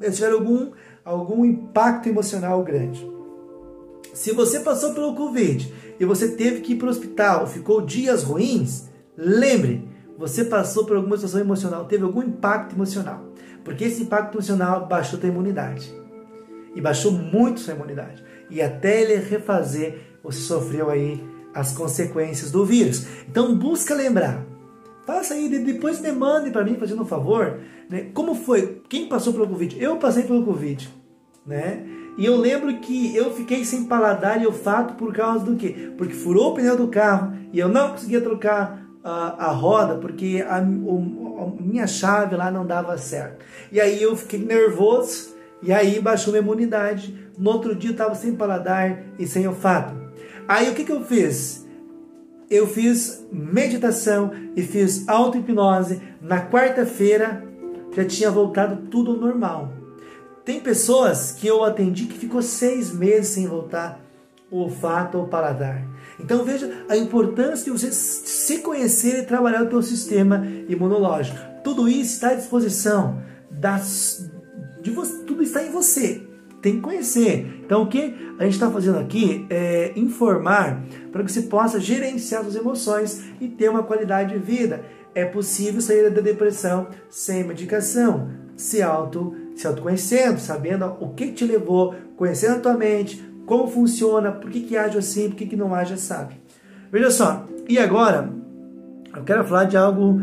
elas tiveram algum impacto emocional grande. Se você passou pelo Covid e você teve que ir para o hospital, ficou dias ruins, lembre, você passou por alguma situação emocional, teve algum impacto emocional, porque esse impacto emocional baixou a imunidade, e baixou muito sua imunidade, e até ele refazer, você sofreu aí as consequências do vírus. Então busca lembrar, faça aí, depois me mande para mim, fazendo um favor, né? Como foi, quem passou pelo Covid? Eu passei pelo Covid, né? E eu lembro que eu fiquei sem paladar e olfato por causa do quê? Porque furou o pneu do carro e eu não conseguia trocar a roda porque a minha chave lá não dava certo. E aí eu fiquei nervoso e aí baixou minha imunidade. No outro dia eu estava sem paladar e sem olfato. Aí o que eu fiz? Eu fiz meditação e fiz auto-hipnose. Na quarta-feira já tinha voltado tudo ao normal. Tem pessoas que eu atendi que ficou 6 meses sem voltar o olfato ou o paladar. Então veja a importância de você se conhecer e trabalhar o teu sistema imunológico. Tudo isso está à disposição. Tudo está em você. Tem que conhecer. Então o que a gente está fazendo aqui é informar para que você possa gerenciar suas emoções e ter uma qualidade de vida. É possível sair da depressão sem medicação, se autoconhecendo, sabendo o que te levou, conhecendo a tua mente, como funciona, por que age assim, por que não age, sabe? Veja só, e agora eu quero falar de algo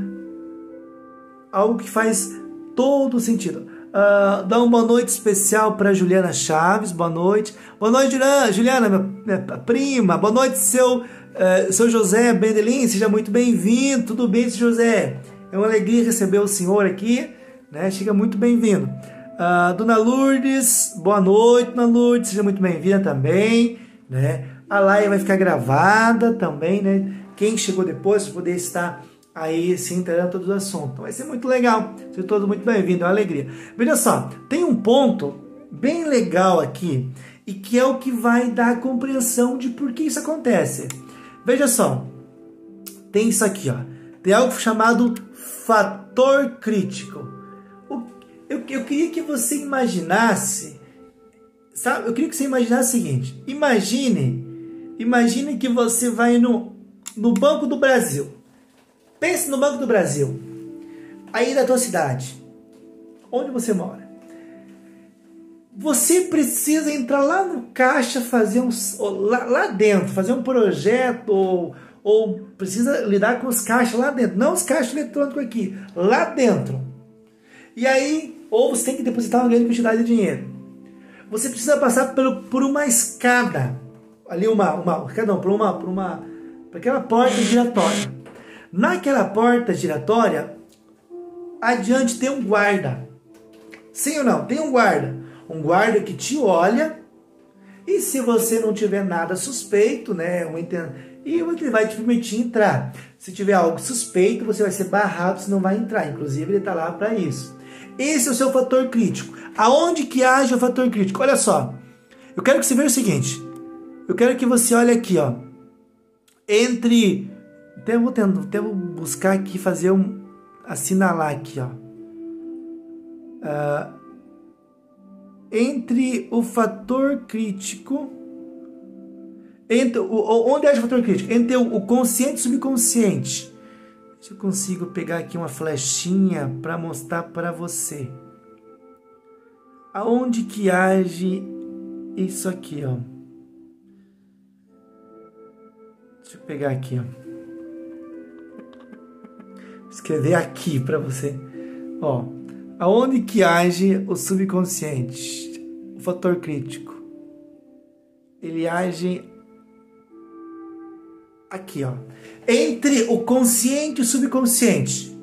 que faz todo sentido. Dá uma boa noite especial para Juliana Chaves, boa noite. Boa noite, Juliana, minha prima. Boa noite, seu José Bendelin, seja muito bem-vindo. Tudo bem, seu José? É uma alegria receber o senhor aqui, né? Chega muito bem-vindo. Dona Lourdes, boa noite, Dona Lourdes, seja muito bem-vinda também, né? A live vai ficar gravada também, né? Quem chegou depois vai poder estar aí se inteirando todos os assuntos. Então vai ser muito legal, sejam todos muito bem-vindos, é uma alegria. Veja só, tem um ponto bem legal aqui, e que é o que vai dar a compreensão de por que isso acontece. Veja só, tem isso aqui, ó. Tem algo chamado fator crítico. Eu queria que você imaginasse, sabe? Eu queria que você imaginasse o seguinte. Imagine que você vai no Banco do Brasil. Pense no Banco do Brasil. Aí da tua cidade. Onde você mora. Você precisa entrar lá no caixa, fazer lá dentro, fazer um projeto ou precisa lidar com os caixas lá dentro. Não os caixas eletrônicos aqui, lá dentro. E aí, ou você tem que depositar uma grande quantidade de dinheiro. Você precisa passar por uma escada. Ali por aquela porta giratória. Naquela porta giratória, adiante tem um guarda. Sim ou não? Tem um guarda. Um guarda que te olha e se você não tiver nada suspeito, né, ele vai te permitir entrar. Se tiver algo suspeito, você vai ser barrado, você não vai entrar. Inclusive, ele está lá para isso. Esse é o seu fator crítico. Aonde que age o fator crítico? Olha só. Eu quero que você veja o seguinte. Eu quero que você olhe aqui, ó. Até vou buscar aqui, assinalar aqui, ó. Entre o fator crítico, onde é o fator crítico? Entre o consciente e o subconsciente. Se eu consigo pegar aqui uma flechinha para mostrar para você. Aonde que age isso aqui, ó? Deixa eu pegar aqui, ó. Escrever aqui para você. Ó, aonde que age o subconsciente? O fator crítico. Ele age aqui, ó. Entre o consciente e o subconsciente.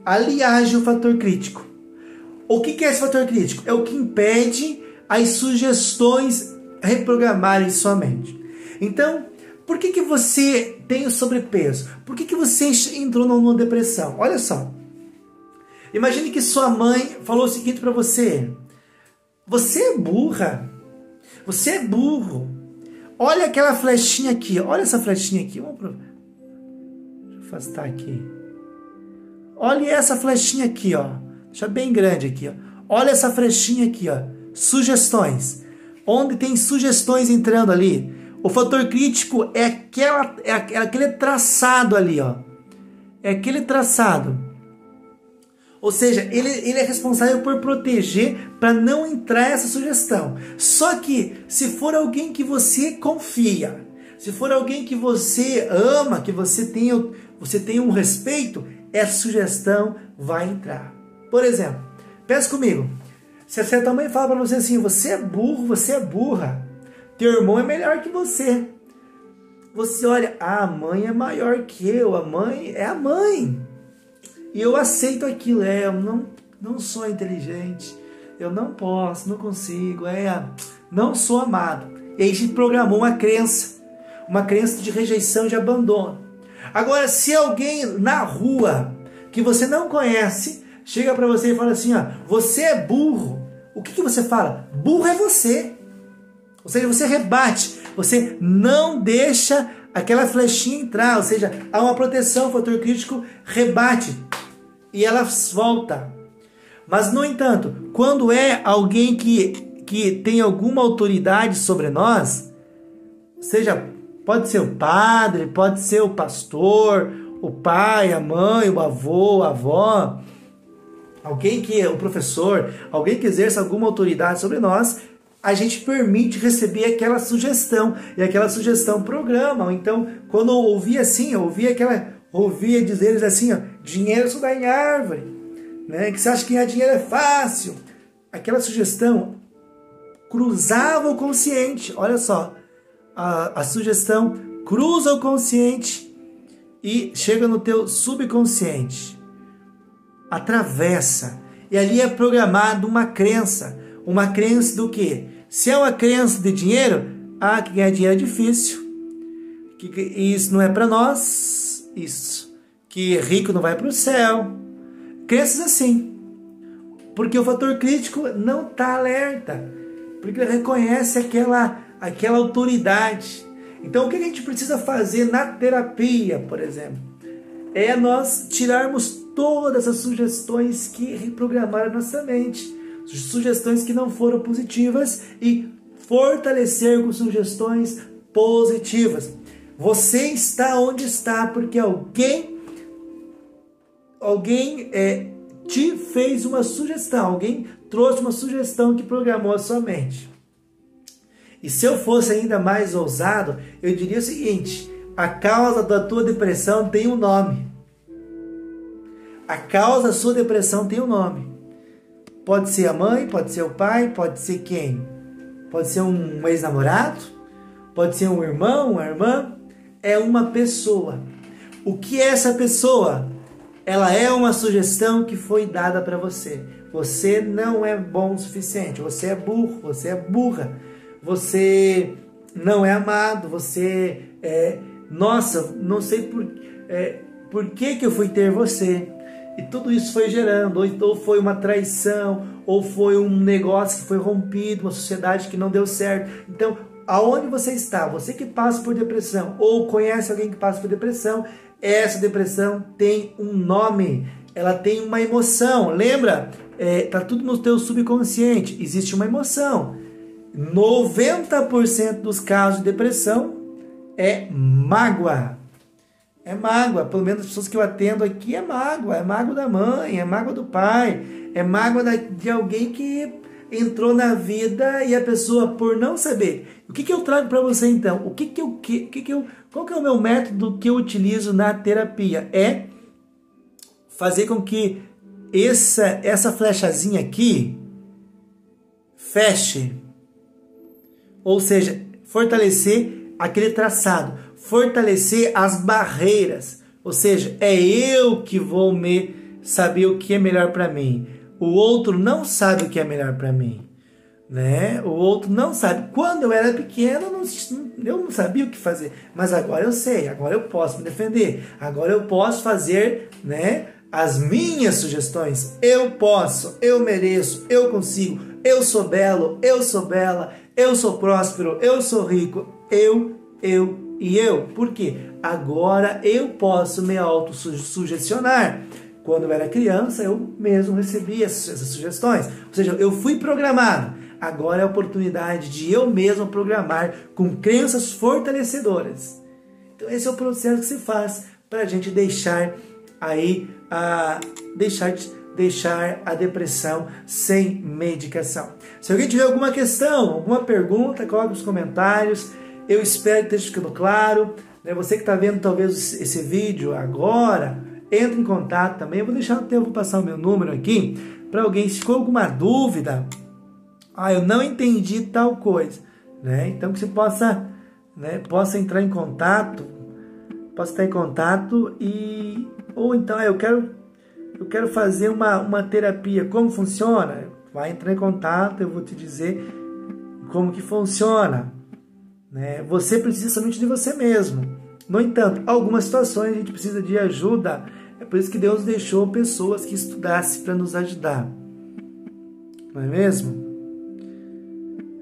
Ali age o fator crítico. O que é esse fator crítico? É o que impede as sugestões reprogramarem sua mente. Então, por que você tem o sobrepeso? Por que você entrou numa depressão? Olha só. Imagine que sua mãe falou o seguinte para você. Você é burra. Você é burro. Olha aquela flechinha aqui. Olha essa flechinha aqui. Deixa eu afastar aqui. Olha essa flechinha aqui, ó. Deixa bem grande aqui, ó. Olha essa flechinha aqui, ó. Sugestões. Onde tem sugestões entrando ali. O fator crítico é aquele traçado ali, ó. É aquele traçado. Ou seja, ele é responsável por proteger para não entrar essa sugestão. Só que se for alguém que você confia, se for alguém que você ama, que você tem um respeito, essa sugestão vai entrar. Por exemplo, pensa comigo. Se a sua mãe fala para você assim, você é burro, você é burra, teu irmão é melhor que você. Você olha, a mãe é maior que eu, a mãe é a mãe. E eu aceito aquilo, eu não sou inteligente, eu não posso, não consigo, não sou amado. E aí a gente programou uma crença de rejeição, de abandono. Agora, se alguém na rua, que você não conhece, chega para você e fala assim, ó, você é burro, o que você fala? Burro é você. Ou seja, você rebate, você não deixa aquela flechinha entrar, ou seja, há uma proteção, o fator crítico rebate e ela volta. Mas, no entanto, quando é alguém que tem alguma autoridade sobre nós, seja, pode ser o padre, pode ser o pastor, o pai, a mãe, o avô, a avó, o professor, alguém que exerça alguma autoridade sobre nós, a gente permite receber aquela sugestão, e aquela sugestão programa. Então, quando eu ouvia assim, eu ouvia dizer assim, ó, dinheiro só dá em árvore, né? Que você acha que ganhar dinheiro é fácil. Aquela sugestão cruzava o consciente. Olha só, a sugestão cruza o consciente e chega no teu subconsciente. Atravessa. E ali é programado uma crença. Uma crença do quê? Se é uma crença de dinheiro, que ganhar dinheiro é difícil. Que isso não é para nós. Isso. Que rico não vai para o céu. Crenças assim. Porque o fator crítico não está alerta. Porque ele reconhece aquela autoridade. Então, o que a gente precisa fazer na terapia, por exemplo? É nós tirarmos todas as sugestões que reprogramaram a nossa mente, sugestões que não foram positivas, e fortalecer com sugestões positivas. Você está onde está porque alguém te fez uma sugestão, alguém trouxe uma sugestão que programou a sua mente. E se eu fosse ainda mais ousado, eu diria o seguinte: a causa da tua depressão tem um nome. A causa da sua depressão tem um nome. Pode ser a mãe, pode ser o pai, pode ser quem? Pode ser um ex-namorado, pode ser um irmão, uma irmã. É uma pessoa. O que é essa pessoa? Ela é uma sugestão que foi dada para você. Você não é bom o suficiente, você é burro, você é burra, você não é amado, você é... Nossa, não sei por que eu fui ter você. E tudo isso foi gerando, ou foi uma traição, ou foi um negócio que foi rompido, uma sociedade que não deu certo. Então, aonde você está, você que passa por depressão, ou conhece alguém que passa por depressão, essa depressão tem um nome, ela tem uma emoção. Lembra? Tá tudo no teu subconsciente, existe uma emoção. 90% dos casos de depressão é mágoa. É mágoa, pelo menos as pessoas que eu atendo aqui é mágoa da mãe, é mágoa do pai, é mágoa de alguém que entrou na vida e a pessoa, por não saber. O que eu trago para você então? Qual que é o meu método que eu utilizo na terapia? É fazer com que essa flechazinha aqui feche. Ou seja, fortalecer aquele traçado, fortalecer as barreiras. Ou seja, é eu que vou saber o que é melhor para mim. O outro não sabe o que é melhor para mim, né? O outro não sabe. Quando eu era pequeno, eu não sabia o que fazer. Mas agora eu sei, agora eu posso me defender. Agora eu posso fazer, né, as minhas sugestões. Eu posso, eu mereço, eu consigo. Eu sou belo, eu sou bela, eu sou próspero, eu sou rico. Eu. Por quê? Agora eu posso me autossugestionar. Quando eu era criança, eu mesmo recebia essas sugestões. Ou seja, eu fui programado. Agora é a oportunidade de eu mesmo programar com crenças fortalecedoras. Então esse é o processo que se faz para a gente deixar a depressão sem medicação. Se alguém tiver alguma questão, alguma pergunta, coloque nos comentários. Eu espero que esteja ficando claro. Você que está vendo talvez esse vídeo agora, entre em contato também. Eu vou passar o meu número aqui para alguém, se ficou alguma dúvida, eu não entendi tal coisa, né? Então que você possa entrar em contato, ou então eu quero fazer uma terapia, como funciona? Vai entrar em contato, eu vou te dizer como que funciona, né? Você precisa somente de você mesmo. No entanto, algumas situações a gente precisa de ajuda. É por isso que Deus deixou pessoas que estudassem para nos ajudar. Não é mesmo?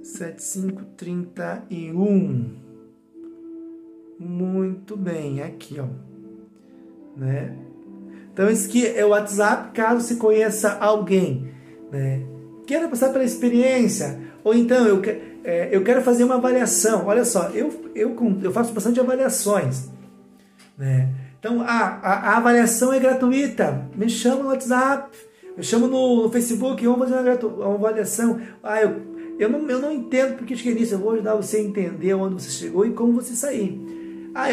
7531. Muito bem, aqui, ó. Né? Então, esse aqui é o WhatsApp, caso você conheça alguém, né? Queira passar pela experiência, ou então eu quero fazer uma avaliação. Olha só, eu faço bastante avaliações, né? Então, a avaliação é gratuita. Me chama no WhatsApp, me chama no Facebook, vamos fazer uma avaliação. Eu não entendo porque eu cheguei nisso. Eu vou ajudar você a entender onde você chegou e como você sair.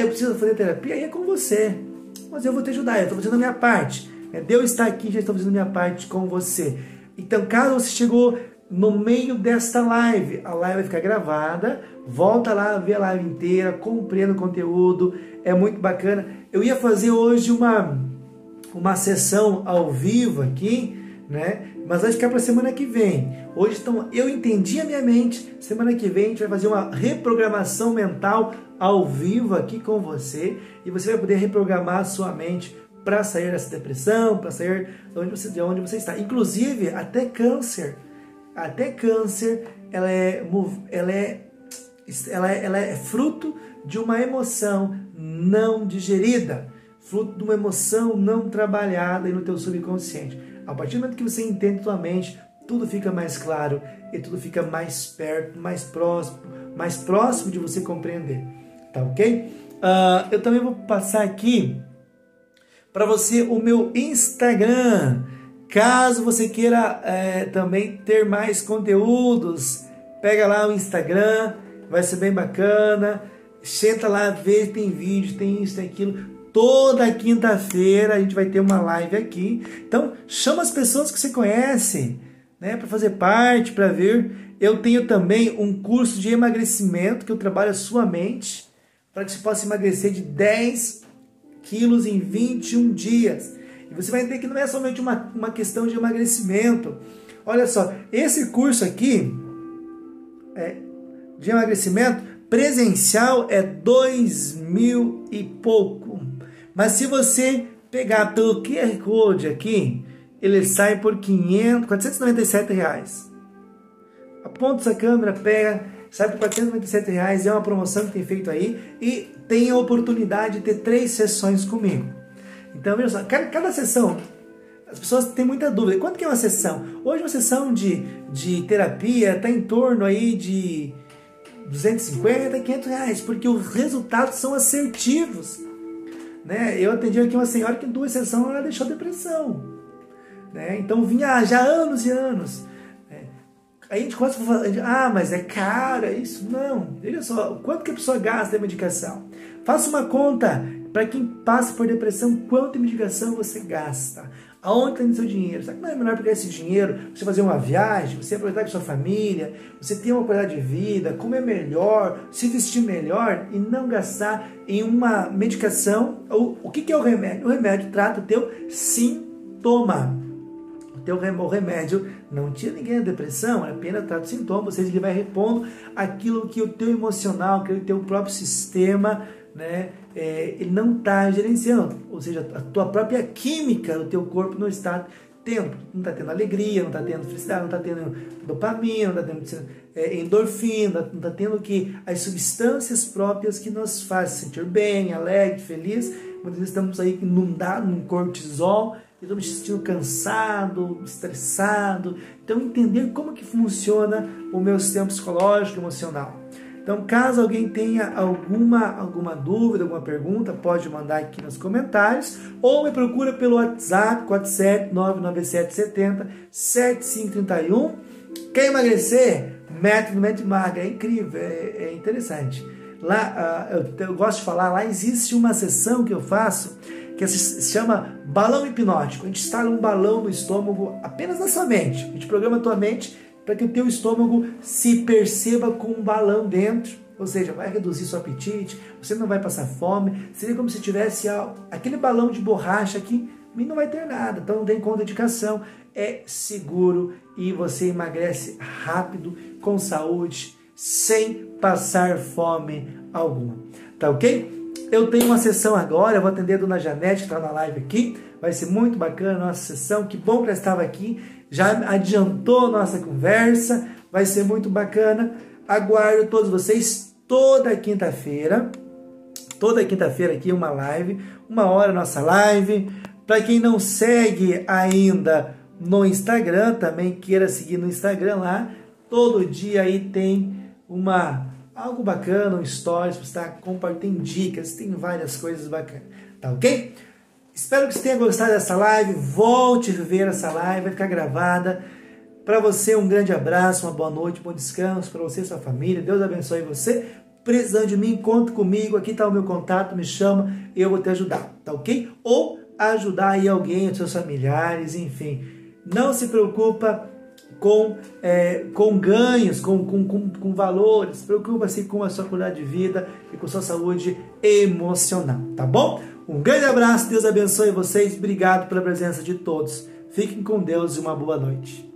Eu preciso fazer terapia, aí é com você. Mas eu vou te ajudar, eu estou fazendo a minha parte. Deus está aqui, já estou fazendo a minha parte com você. Então, caso você chegou no meio desta live, a live vai ficar gravada, volta lá, vê a live inteira, compreenda o conteúdo, é muito bacana. Eu ia fazer hoje uma sessão ao vivo aqui, né? Mas vai ficar para semana que vem. Hoje, então, eu entendi a minha mente. Semana que vem a gente vai fazer uma reprogramação mental ao vivo aqui com você, e você vai poder reprogramar a sua mente para sair dessa depressão, para sair de onde você está. Inclusive, até câncer, ela é ela é fruto de uma emoção não digerida, fruto de uma emoção não trabalhada aí no teu subconsciente. A partir do momento que você entende tua mente, tudo fica mais claro e tudo fica mais perto, mais próximo de você compreender. Tá ok? Eu também vou passar aqui para você o meu Instagram. Caso você queira também ter mais conteúdos, pega lá o Instagram, vai ser bem bacana. Senta lá, vê, tem vídeo, tem isso, tem aquilo. Toda quinta-feira a gente vai ter uma live aqui. Então, chama as pessoas que você conhece, né, para fazer parte, para vir. Eu tenho também um curso de emagrecimento que eu trabalho a sua mente, para que você possa emagrecer de 10 quilos em 21 dias. E você vai entender que não é somente uma questão de emagrecimento. Olha só, esse curso aqui de emagrecimento presencial é 2.000 e pouco. Mas se você pegar pelo QR Code aqui, ele sai por R$497. Aponta essa câmera, pega, sai por R$497. É uma promoção que tem feito aí. E tem a oportunidade de ter 3 sessões comigo. Então, veja só, cada sessão, as pessoas têm muita dúvida. Quanto que é uma sessão? Hoje uma sessão de terapia está em torno aí de R$250, R$500, porque os resultados são assertivos. Né? Eu atendi aqui uma senhora que em 2 sessões ela deixou depressão. Né? Então vinha já anos e anos. Aí a gente começa a falar, mas é caro, é isso? Não, veja só, quanto que a pessoa gasta em medicação? Faça uma conta para quem passa por depressão, quanto de medicação você gasta? Aonde está o seu dinheiro? Será que não é melhor pegar esse dinheiro, você fazer uma viagem, você aproveitar com sua família, você ter uma qualidade de vida, comer melhor, se vestir melhor e não gastar em uma medicação? O que é o remédio? O remédio trata o teu sintoma. O remédio não tira ninguém da depressão, é apenas trata o sintoma, ou seja, ele vai repondo aquilo que o teu emocional, que o teu próprio sistema, né, ele não está gerenciando, ou seja, a tua própria química do teu corpo não está tendo, não está tendo alegria, não está tendo felicidade, não está tendo dopamina, não está tendo endorfina, não está tendo as substâncias próprias que nos fazem sentir bem, alegre, feliz. Muitas vezes estamos aí inundados num cortisol, estou me sentindo cansado, estressado. Então, entender como que funciona o meu sistema psicológico e emocional. Então, caso alguém tenha alguma dúvida, alguma pergunta, pode mandar aqui nos comentários ou me procura pelo WhatsApp 47997707531. Quer emagrecer? Método Mente Magra, é incrível, é interessante. Lá, eu gosto de falar, lá existe uma sessão que eu faço que se chama balão hipnótico. A gente instala um balão no estômago apenas na sua mente. A gente programa a tua mente para que o teu estômago se perceba com um balão dentro, ou seja, vai reduzir seu apetite, você não vai passar fome, seria como se tivesse aquele balão de borracha aqui, e não vai ter nada, então não tem contraindicação, é seguro e você emagrece rápido, com saúde, sem passar fome alguma, tá ok? Eu tenho uma sessão agora, eu vou atender a Dona Janete, que está na live aqui, vai ser muito bacana a nossa sessão, que bom que ela estava aqui, já adiantou nossa conversa, vai ser muito bacana. Aguardo todos vocês toda quinta-feira aqui uma live, 1 hora nossa live. Para quem não segue ainda no Instagram, também queira seguir no Instagram lá, todo dia aí tem algo bacana, um stories, você está compartilhando dicas, tem várias coisas bacanas, tá ok? Espero que você tenha gostado dessa live, volte a ver essa live, vai ficar gravada. Para você um grande abraço, uma boa noite, bom descanso para você e sua família, Deus abençoe você. Precisando de mim, conta comigo, aqui está o meu contato, me chama, eu vou te ajudar, tá ok? Ou ajudar aí alguém, os seus familiares, enfim. Não se preocupa com ganhos, com valores, preocupa-se com a sua qualidade de vida e com a sua saúde emocional, tá bom? Um grande abraço, Deus abençoe vocês, obrigado pela presença de todos. Fiquem com Deus e uma boa noite.